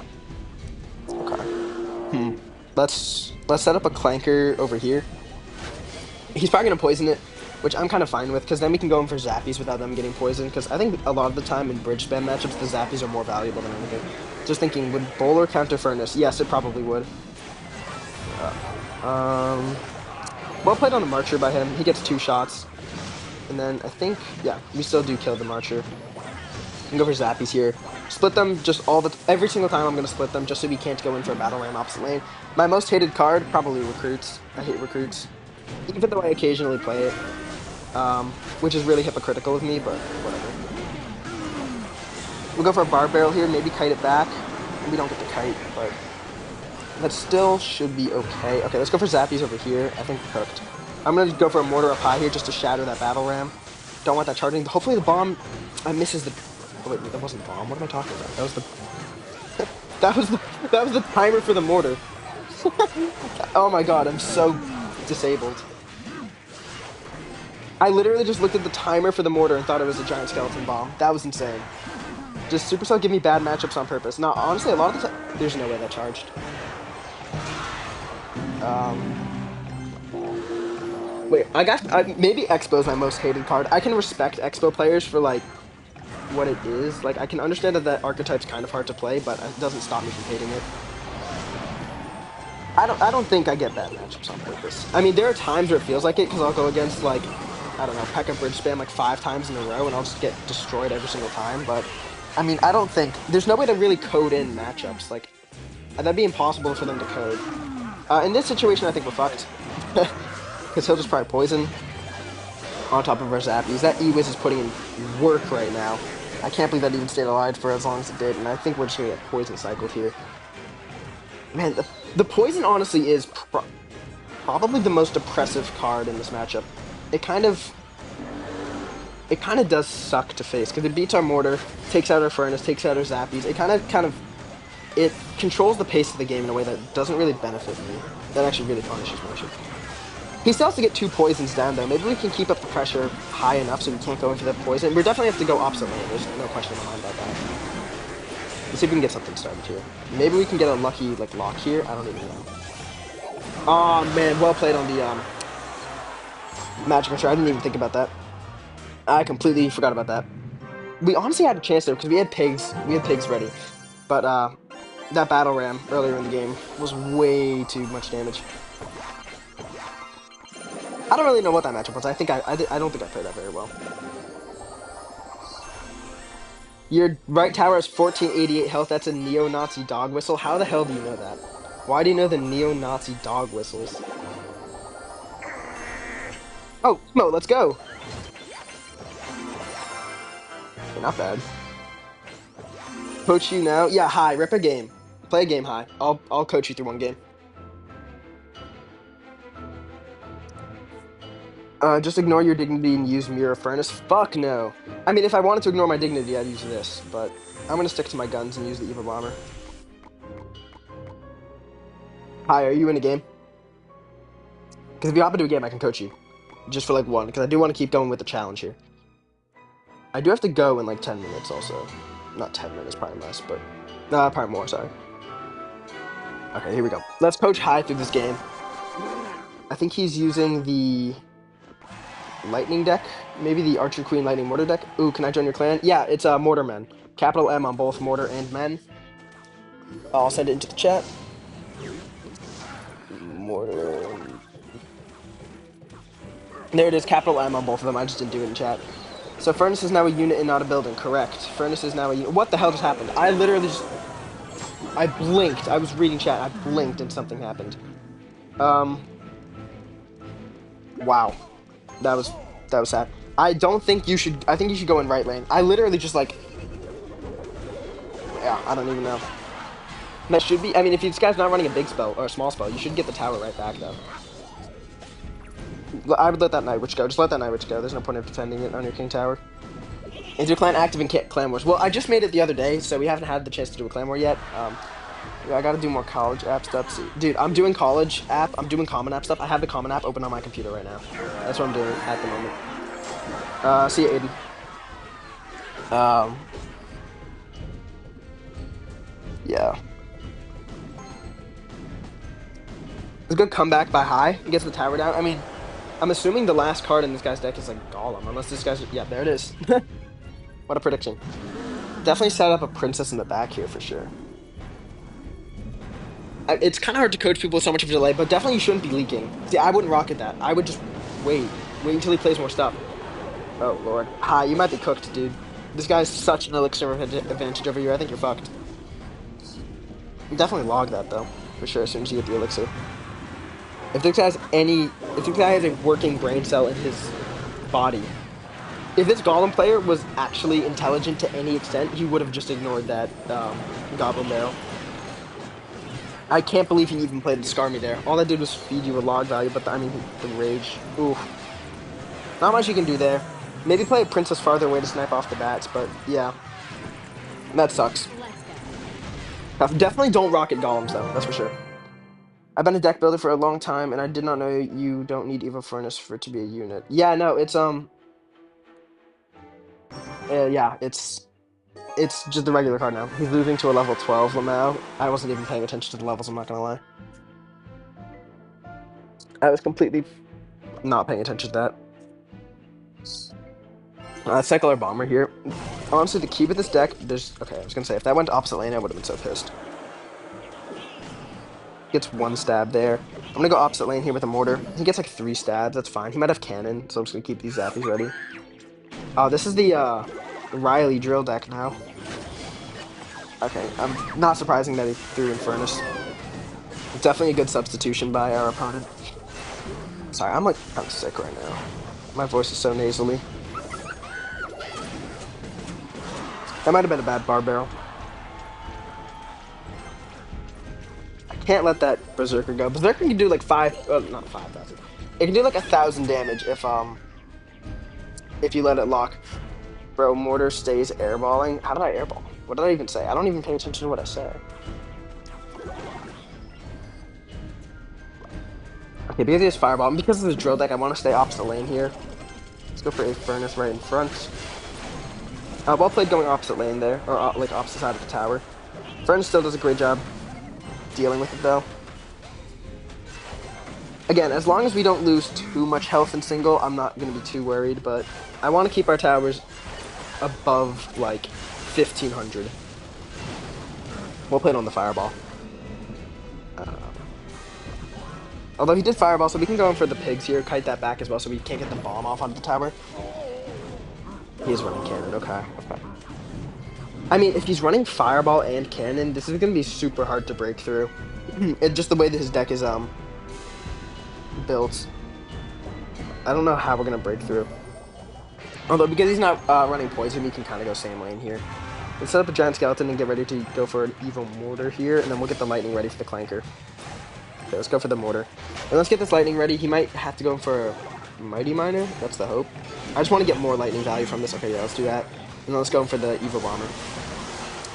Okay. Hmm. Let's set up a clanker over here. He's probably gonna poison it, which I'm kind of fine with, because then we can go in for zappies without them getting poisoned. Because I think a lot of the time in bridge spam matchups, the zappies are more valuable than anything. Just thinking, would Bowler counter Furnace? Yes, it probably would. Well played on the Marcher by him. He gets 2 shots. And then I think, yeah, we still do kill the Marcher. We can go for zappies here. Split them just every single time I'm going to split them just so we can't go in for a battle ram opposite lane. My most hated card, probably Recruits. I hate Recruits. Even though I occasionally play it. Which is really hypocritical of me, but whatever. We'll go for a Bar Barrel here, maybe kite it back. We don't get the kite, but that still should be okay. Okay, let's go for Zappies over here. I think we're cooked. I'm going to go for a Mortar up high here just to shatter that Battle Ram. Don't want that charging. Hopefully the bomb misses the... Oh, wait, that wasn't the bomb. What am I talking about? That was the... that was the timer for the Mortar. Oh my god, I'm so disabled. I literally just looked at the timer for the Mortar and thought it was a giant skeleton bomb. That was insane. Just Supercell give me bad matchups on purpose. No, honestly, a lot of the time... There's no way that charged. Wait, I got... maybe Expo is my most hated card. I can respect Expo players for, like, what it is. Like, I can understand that that archetype's kind of hard to play, but it doesn't stop me from hating it. I don't think I get bad matchups on purpose. I mean, there are times where it feels like it, because I'll go against, like, I don't know, P.E.K.K.A Bridge Spam, like, 5 times in a row, and I'll just get destroyed every single time, but... I mean, I don't think... There's no way to really code in matchups. Like, that'd be impossible for them to code. In this situation, I think we're fucked. Because he'll just probably poison on top of our Zappies. That E-Wiz is putting in work right now. I can't believe that even stayed alive for as long as it did, and I think we're just going to get poison cycled here. Man, the poison honestly is probably the most oppressive card in this matchup. It kind of does suck to face, because it beats our Mortar, takes out our Furnace, takes out our Zappies. It it controls the pace of the game in a way that doesn't really benefit me. That actually really punishes motion. He still has to get 2 poisons down, though. Maybe we can keep up the pressure high enough so we can't go into the poison. We definitely have to go opposite lane. There's no question in my mind about that. Let's see if we can get something started here. Maybe we can get a lucky, like, lock here. I don't even know. Oh, man. Well played on the, Magic Archer. I didn't even think about that. I completely forgot about that. We honestly had a chance there because we had pigs. We had pigs ready. But, that Battle Ram earlier in the game was way too much damage. I don't really know what that matchup was. I don't think I played that very well. Your right tower has 1488 health. That's a neo-Nazi dog whistle. How the hell do you know that? Why do you know the neo-Nazi dog whistles? Oh, Mo, let's go. Okay, not bad. Coach you now? Yeah, high. Rip a game. Play a game high. I'll coach you through one game. Just ignore your dignity and use Mirror Furnace? Fuck no. I mean, if I wanted to ignore my dignity, I'd use this, but I'm gonna stick to my guns and use the Evil Bomber. Hi, are you in a game? Because if you hop into a game, I can coach you. Just for, like, one, because I do want to keep going with the challenge here. I do have to go in, like, 10 minutes also. Not 10 minutes, probably less, but... probably more, sorry. Okay, here we go. Let's coach high through this game. I think he's using the... Lightning deck? Maybe the Archer Queen Lightning Mortar deck? Ooh, can I join your clan? Yeah, it's Mortar Men. Capital M on both Mortar and Men. I'll send it into the chat. Mortar. There it is, capital M on both of them. I just didn't do it in chat. So Furnace is now a unit and not a building. Correct. Furnace is now a unit. What the hell just happened? I literally just... I blinked. I was reading chat. I blinked and something happened. Wow. That was sad. I don't think you should... I think you should go in right lane. I literally just, like... Yeah, I don't even know. That should be... I mean, if this guy's not running a big spell, or a small spell, you should get the tower right back, though. I would let that Night Witch go. Just let that Night Witch go. There's no point of defending it on your King Tower. Is your clan active in clan wars? Well, I just made it the other day, so we haven't had the chance to do a clan war yet. Yeah, I gotta do more college app stuff. Dude, I'm doing college app. I'm doing common app stuff. I have the common app open on my computer right now. That's what I'm doing at the moment. See you, Aiden. Yeah. It's a good comeback by High. He gets the tower down. I mean, I'm assuming the last card in this guy's deck is like Golem, unless this guy's... Yeah, there it is. What a prediction. Definitely set up a princess in the back here for sure. It's kind of hard to coach people with so much of a delay, but definitely you shouldn't be leaking. See, I wouldn't rocket that. I would just wait. Wait until he plays more stuff. Oh, Lord. Hi, you might be cooked, dude. This guy's such an elixir advantage over you. I think you're fucked. Definitely log that, though. For sure, as soon as you get the elixir. If this guy has a working brain cell in his body, if this Golem player was actually intelligent to any extent, he would have just ignored that Goblin Barrel. I can't believe he even played to scar me there. All that did was feed you a log value, but I mean, the rage. Ooh. Not much you can do there. Maybe play a princess farther away to snipe off the bats, but yeah. That sucks. Definitely don't rocket golems, though. That's for sure. I've been a deck builder for a long time, and I did not know you don't need Evil Furnace for it to be a unit. Yeah, no, it's, yeah, it's just the regular card now. He's losing to a level 12 Lamau. I wasn't even paying attention to the levels, I'm not gonna lie. I was completely not paying attention to that. Cycler Bomber here. Honestly, the key with this deck, okay, I was gonna say, if that went to opposite lane, I would have been so pissed. Gets one stab there. I'm gonna go opposite lane here with a mortar. He gets like 3 stabs, that's fine. He might have cannon, so I'm just gonna keep these zappies ready. Oh, this is the, Riley drill deck now. Okay, I'm not surprising that he threw Infernus. It's definitely a good substitution by our opponent. Sorry, I'm like kind of sick right now. My voice is so nasally. That might have been a bad bar barrel. I can't let that Berserker go. Berserker can do like not 5,000. It can do like 1,000 damage if you let it lock. Bro, mortar stays airballing. How did I airball? What did I even say? I don't even pay attention to what I say. Okay, because he has Fireball, and because of this drill deck, I want to stay opposite lane here. Let's go for a Furnace right in front. Well played going opposite lane there, or like opposite side of the tower. Furnace still does a great job dealing with it though. Again, as long as we don't lose too much health in single, I'm not going to be too worried, but I want to keep our towers above, like, 1,500. We'll play it on the Fireball. Although he did Fireball, so we can go in for the pigs here, kite that back as well, so we can't get the bomb off onto the tower. He is running cannon, okay. I mean, if he's running Fireball and cannon, this is going to be super hard to break through. Just the way that his deck is, built. I don't know how we're going to break through. Although, because he's not running Poison, we can kind of go same lane here. Let's set up a Giant Skeleton and get ready to go for an Evil Mortar here, and then we'll get the Lightning ready for the Clanker. Okay, let's go for the Mortar. And let's get this Lightning ready. He might have to go for a Mighty Miner. That's the hope. I just want to get more Lightning value from this. Okay, yeah, let's do that. And then let's go for the Evil Bomber.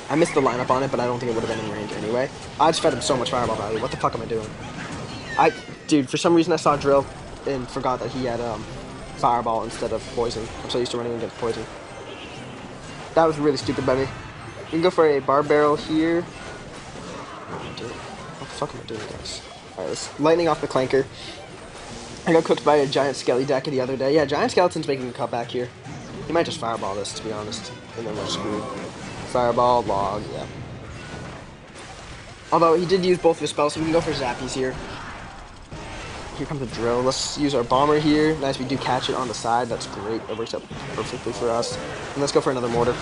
I missed the lineup on it, but I don't think it would have been in range anyway. I just fed him so much Fireball value. What the fuck am I doing? Dude, for some reason I saw Drill and forgot that he had, Fireball instead of Poison. I'm so used to running against Poison. That was really stupid by me. We can go for a Bar Barrel here. Dude, what the fuck am I doing, guys? Alright, let's Lightning off the Clanker. I got cooked by a Giant Skelly deck the other day. Yeah, Giant Skeleton's making a comeback here. He might just Fireball this, to be honest. And then we're screwed. Fireball, Log, yeah. Although, he did use both of his spells, so we can go for Zappies here. Here comes a Drill. Let's use our Bomber here. Nice, we do catch it on the side. That's great. It works out perfectly for us. And let's go for another Mortar.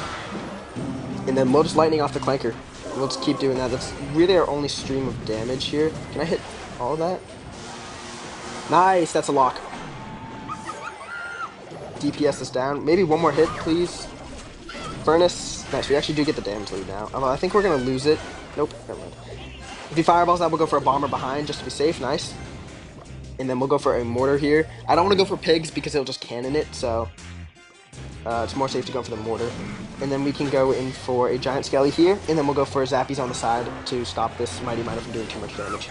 And then we'll just Lightning off the Clanker. We'll just keep doing that. That's really our only stream of damage here. Can I hit all of that? Nice, that's a lock. DPS is down. Maybe one more hit, please. Furnace. Nice, we actually do get the damage lead now. Although I think we're going to lose it. Nope, never mind. If he Fireballs that, we'll go for a Bomber behind just to be safe. Nice. and then we'll go for a mortar here. I don't want to go for pigs because it'll just cannon it, so it's more safe to go for the mortar. And then we can go in for a giant skelly here, and then we'll go for zappies on the side to stop this mighty miner from doing too much damage.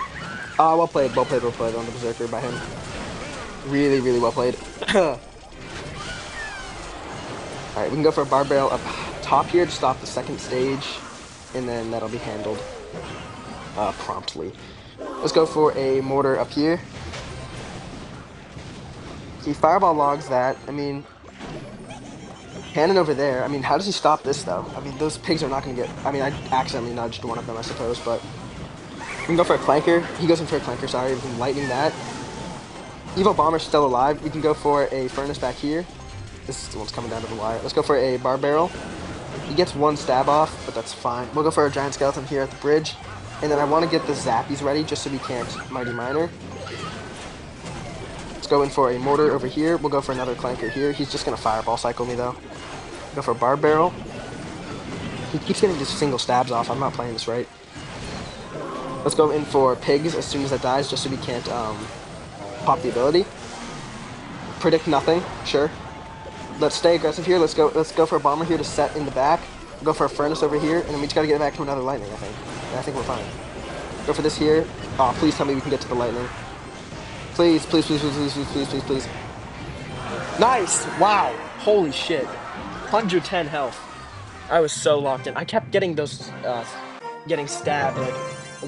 Well played on the berserker by him. Really, really well played. Alright, we can go for a bar barrel up top here to stop the second stage, and then that'll be handled promptly. Let's go for a mortar up here. He fireball logs that. I mean, cannon over there. I mean, how does he stop this, though? I mean, those pigs are not going to get... I mean, I accidentally nudged one of them, I suppose, but... We can go for a clanker. He goes in for a clanker, sorry. We can lightning that. Evil Bomber's still alive. We can go for a furnace back here. This is the one's coming down to the wire. Let's go for a bar barrel. He gets one stab off, but that's fine. We'll go for a giant skeleton here at the bridge. And then I want to get the zappies ready just so we can't mighty miner. Let's go in for a mortar over here. We'll go for another clanker here. He's just going to fireball cycle me, though. Go for a bar barrel. He keeps getting just single stabs off. I'm not playing this right. Let's go in for pigs as soon as that dies, just so we can't pop the ability. Predict nothing, sure. Let's stay aggressive here. Let's go for a bomber here to set in the back. We'll go for a furnace over here, and then we just gotta get back to another lightning, I think. And I think we're fine. Go for this here. Oh, please tell me we can get to the lightning. Please, please, please, please, please, please, please, please. Nice! Wow! Holy shit. 110 health. I was so locked in. I kept getting those, getting stabbed, like,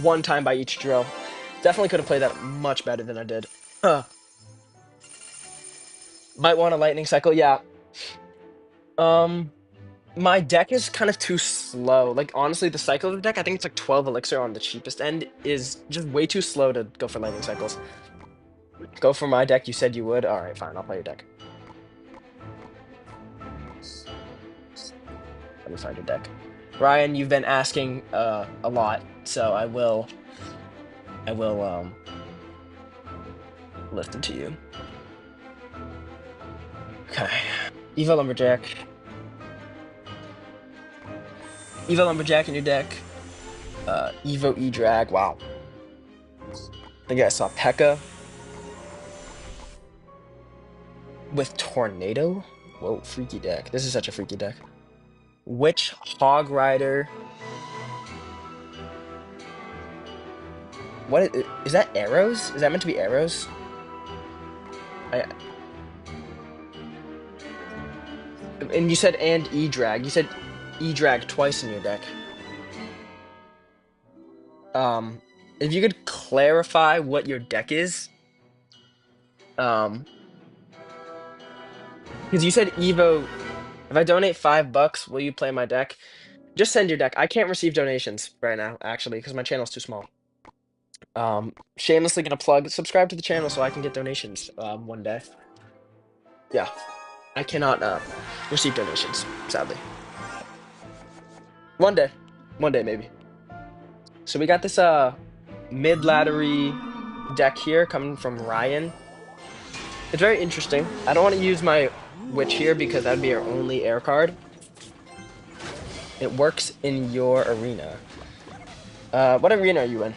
one time by each drill. Definitely could have played that much better than I did. Might want a lightning cycle, yeah. My deck is kind of too slow. Like, honestly, the cycle of the deck, I think it's like 12 elixir on the cheapest end, is just way too slow to go for lightning cycles. Go for my deck, you said you would? Alright, fine, I'll play your deck. Let me find your deck. Ryan, you've been asking a lot, so I will listen to you. Okay. Evo Lumberjack. Evo Lumberjack in your deck. Evo E-Drag, wow. I think I saw P.E.K.K.A. with Tornado? Whoa, freaky deck. This is such a freaky deck. Witch Hog Rider. What is that arrows? Is that meant to be arrows? And you said and E-Drag. You said E-Drag twice in your deck. If you could clarify what your deck is. Because you said Evo, if I donate $5, will you play my deck? Just send your deck. I can't receive donations right now, actually, because my channel's too small. Shamelessly gonna plug, subscribe to the channel so I can get donations, one day. Yeah. I cannot, receive donations, sadly. One day. One day, maybe. So we got this, mid-laddery deck here coming from Ryan. It's very interesting. I don't want to use my Witch here because that'd be our only air card. It works in your arena. What arena are you in?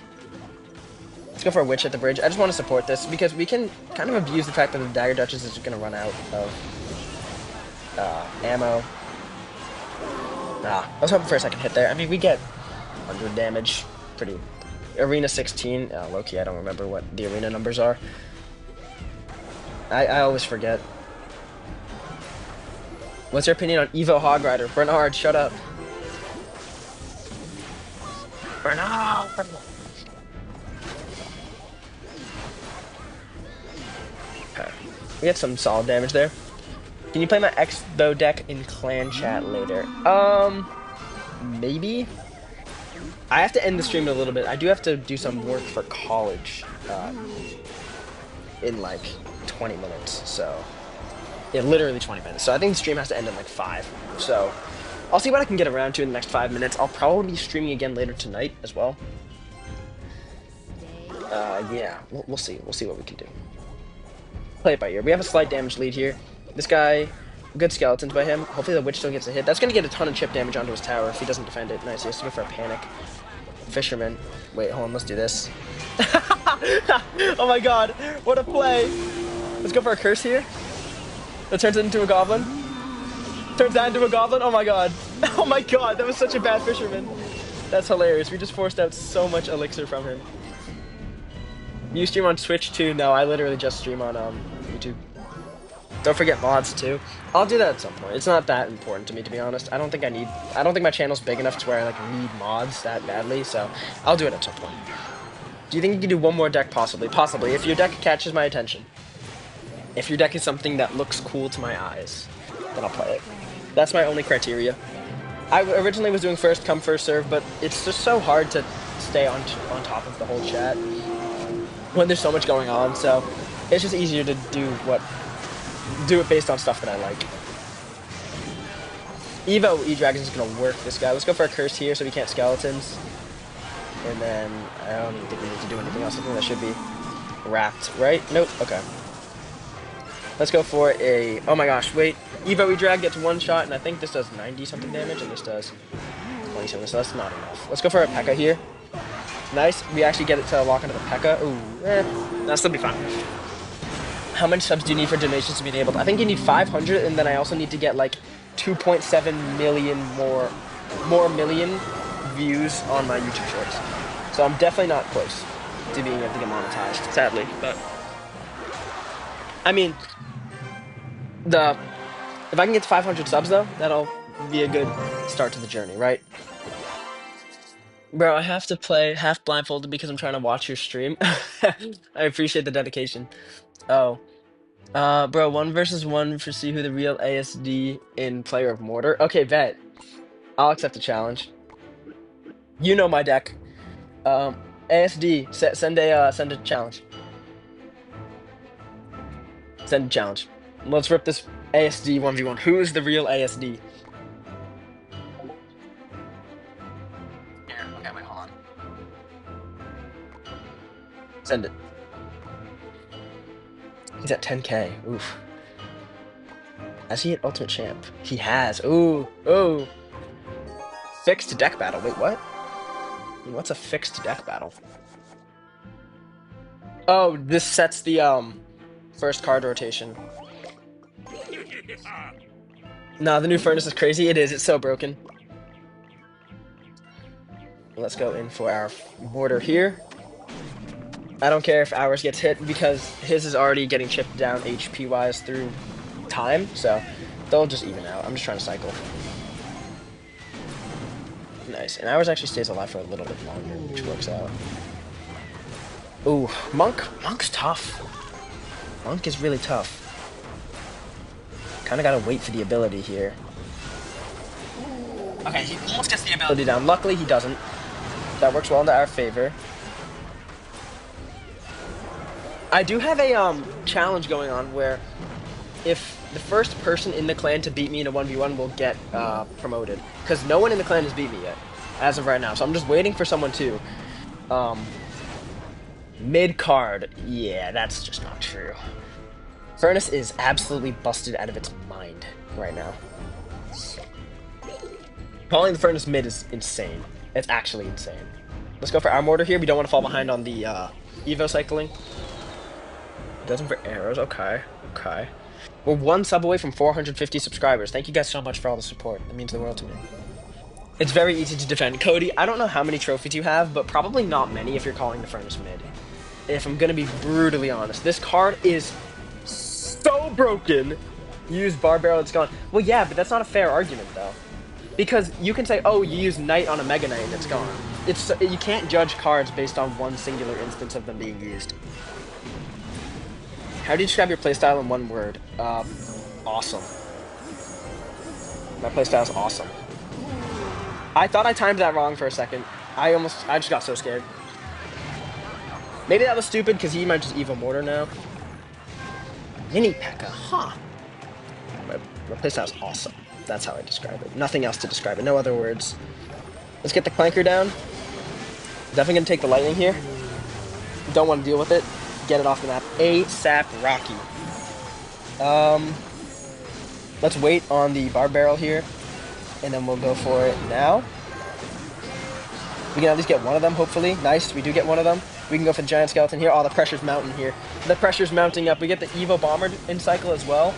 Let's go for a Witch at the bridge. I just want to support this because we can kind of abuse the fact that the Dagger Duchess is going to run out of ammo. I was hoping for a second hit there. I mean, we get 100 damage. Pretty. Arena 16. Low-key, I don't remember what the arena numbers are. I always forget. What's your opinion on Evo Hog Rider? Bernard, shut up. Bernard! Okay. We had some solid damage there. Can you play my Expo deck in clan chat later? Maybe? I have to end the stream in a little bit. I do have to do some work for college in like 20 minutes, so yeah, literally 20 minutes. So I think the stream has to end in like 5. So I'll see what I can get around to in the next 5 minutes. I'll probably be streaming again later tonight as well. Yeah, we'll see. We'll see what we can do. Play it by ear. We have a slight damage lead here. This guy, good skeletons by him. Hopefully the witch still gets a hit. That's going to get a ton of chip damage onto his tower if he doesn't defend it. Nice, he has to go for a panic. Fisherman. Wait, hold on, let's do this. Oh my god, what a play! Let's go for a curse here. That turns it into a goblin. Turns that into a goblin. Oh my god. Oh my god, that was such a bad fisherman. That's hilarious. We just forced out so much elixir from him. You stream on Twitch too? No, I literally just stream on YouTube. Don't forget mods too. I'll do that at some point. It's not that important to me, to be honest. I don't think my channel's big enough to where I like need mods that badly, so I'll do it at some point. Do you think you can do one more deck? Possibly. Possibly. If your deck catches my attention. If your deck is something that looks cool to my eyes, then I'll play it. That's my only criteria. I originally was doing first come, first serve, but it's just so hard to stay on top of the whole chat when there's so much going on, so it's just easier to do it based on stuff that I like. Evo E-Dragon is going to work this guy. Let's go for a curse here so we can't skeletons. And then I don't even think we need to do anything else. I think that should be wrapped, right? Nope. Okay. Let's go for a... Oh my gosh, wait. Evo E-Drag gets one shot, and I think this does 90-something damage, and this does 27, so that's not enough. Let's go for a P.E.K.K.A here. Nice. We actually get it to lock into the P.E.K.K.A. Ooh, that'll still be fine. How many subs do you need for donations to be enabled? I think you need 500, and then I also need to get like 2.7 million more million views on my YouTube shorts. So I'm definitely not close to being able to get monetized, sadly. But I mean, if I can get to 500 subs though, that'll be a good start to the journey, right? Bro, I have to play half blindfolded because I'm trying to watch your stream. I appreciate the dedication. Oh. Bro, 1 versus 1 for see who the real ASD in Player of Mortar. Okay, bet. I'll accept the challenge. You know my deck. ASD, send a challenge. Send a challenge. Let's rip this ASD 1v1. Who is the real ASD? Here, okay, wait, hold on. Send it. He's at 10k. Oof. Has he hit Ultimate Champ? He has. Ooh. Ooh. Fixed deck battle. Wait, what? What's a fixed deck battle? Oh, this sets the first card rotation. Nah, the new furnace is crazy. It is. It's so broken. Let's go in for our mortar here. I don't care if ours gets hit because his is already getting chipped down HP-wise through time, so they'll just even out. I'm just trying to cycle. Nice. And ours actually stays alive for a little bit longer, which works out. Ooh, Monk. Monk's tough. Monk is really tough. Kind of gotta wait for the ability here. Okay, he almost gets the ability down. Luckily, he doesn't. That works well into our favor. I do have a challenge going on where if the first person in the clan to beat me in a 1v1 will get promoted. Because no one in the clan has beat me yet, as of right now. So I'm just waiting for someone to. Mid-card. Yeah, that's just not true. Furnace is absolutely busted out of its mind right now. Calling the Furnace mid is insane. It's actually insane. Let's go for our mortar here. We don't want to fall behind on the Evo cycling. Doesn't for arrows. Okay. Okay. We're 1 sub away from 450 subscribers. Thank you guys so much for all the support. It means the world to me. It's very easy to defend. Cody, I don't know how many trophies you have, but probably not many if you're calling the Furnace mid. If I'm going to be brutally honest. This card is so broken. Use Bar Barrel, it's gone. Well, yeah, but that's not a fair argument, though. Because you can say, oh, you use Knight on a Mega Knight and it's gone. You can't judge cards based on one singular instance of them being used. How do you describe your playstyle in one word? Awesome. My playstyle is awesome. I thought I timed that wrong for a second. I just got so scared. Maybe that was stupid because he might just Evo Mortar now. Mini P.E.K.K.A, huh? My playstyle is awesome. That's how I describe it. Nothing else to describe it. No other words. Let's get the Clanker down. Definitely gonna take the lightning here. Don't want to deal with it. Get it off the map. ASAP Rocky. Let's wait on the Bar Barrel here. And then we'll go for it now. We can at least get one of them, hopefully. Nice, we do get one of them. We can go for the giant skeleton here. Oh, the pressure's mounting here. The pressure's mounting up. We get the Evo Bomber in cycle as well.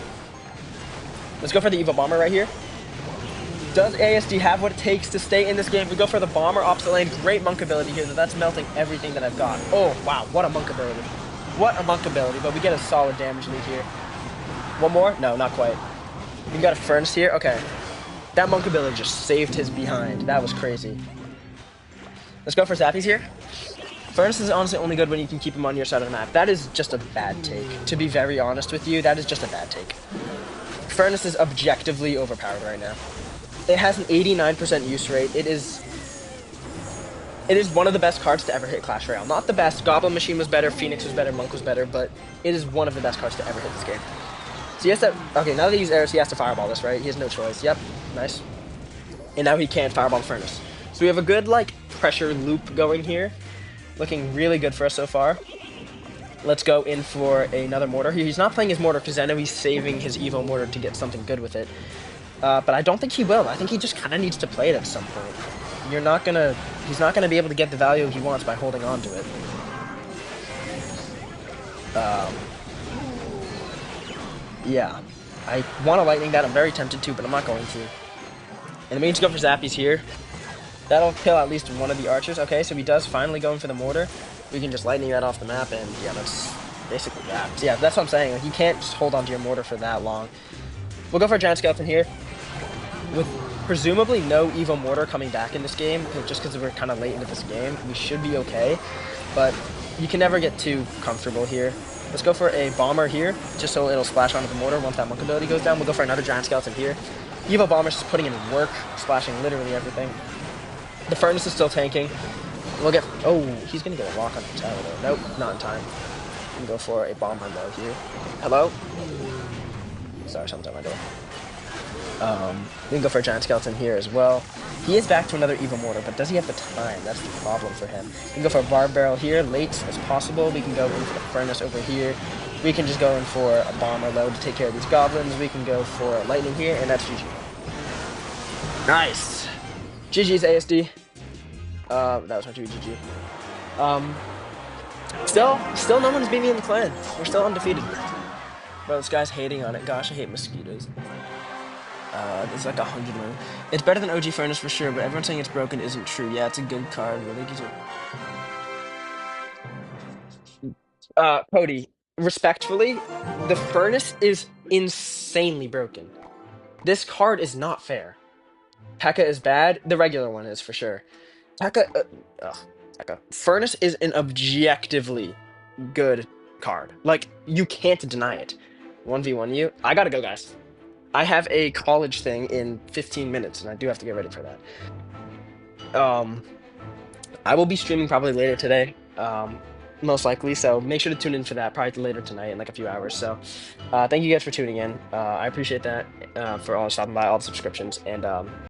Let's go for the Evo Bomber right here. Does ASD have what it takes to stay in this game? We go for the Bomber opposite lane. Great monk ability here. That's melting everything that I've got. Oh, wow. What a monk ability. What a monk ability. But we get a solid damage lead here. One more? No, not quite. We got a Furnace here. Okay. That monk ability just saved his behind. That was crazy. Let's go for Zappies here. Furnace is honestly only good when you can keep him on your side of the map. That is just a bad take. To be very honest with you, that is just a bad take. Furnace is objectively overpowered right now. It has an 89% use rate. It is one of the best cards to ever hit Clash Royale. Not the best. Goblin Machine was better, Phoenix was better, Monk was better, but it is one of the best cards to ever hit this game. So he has to... Okay, now that he uses arrows, he has to Fireball this, right? He has no choice. Yep, nice. And now he can't Fireball Furnace. So we have a good, like, pressure loop going here. Looking really good for us so far. Let's go in for another Mortar. He's not playing his Mortar because I know he's saving his Evo Mortar to get something good with it. But I don't think he will. I think he just kind of needs to play it at some point. He's not gonna be able to get the value he wants by holding on to it. Yeah. I want to Lightning that. I'm very tempted to, but I'm not going to. And we need to go for Zappies here. That'll kill at least one of the archers. Okay, so he does finally go in for the Mortar. We can just Lightning that off the map, and yeah, that's basically that. So yeah, that's what I'm saying. Like, you can't just hold on to your Mortar for that long. We'll go for a Giant Skeleton here. With presumably no Evo Mortar coming back in this game, just because we're kind of late into this game, we should be okay. But you can never get too comfortable here. Let's go for a Bomber here, just so it'll splash onto the Mortar once that Monk ability goes down. We'll go for another Giant Skeleton here. Evo Bomber's just putting in work, splashing literally everything. The Furnace is still tanking. We'll get... Oh, he's going to get a lock on the tower, though. Nope, not in time. We can go for a Bomber, though, here. Hello? Sorry, someone's at my door. We can go for a Giant Skeleton here as well. He is back to another Evo Mortar, but does he have the time? That's the problem for him. We can go for a Barb Barrel here, late as possible. We can go in for the Furnace over here. We can just go in for a Bomber load to take care of these Goblins. We can go for Lightning here, and that's GG. Nice! GG's ASD. That was meant to be GG. Still no one's beat me in the clan. We're still undefeated. Bro, this guy's hating on it. Gosh, I hate mosquitoes. There's like 100 million. It's better than OG Furnace for sure, but everyone saying it's broken isn't true. Yeah, it's a good card. Really gives it. Cody, respectfully, the Furnace is insanely broken. This card is not fair. P.E.K.K.A is bad. The regular one is for sure. P.E.K.K.A. Furnace is an objectively good card. Like, you can't deny it. 1v1 you. I gotta go, guys. I have a college thing in 15 minutes, and I do have to get ready for that. I will be streaming probably later today, most likely, so make sure to tune in for that, probably later tonight in like a few hours. So, thank you guys for tuning in. I appreciate that, for all stopping by, all the subscriptions, and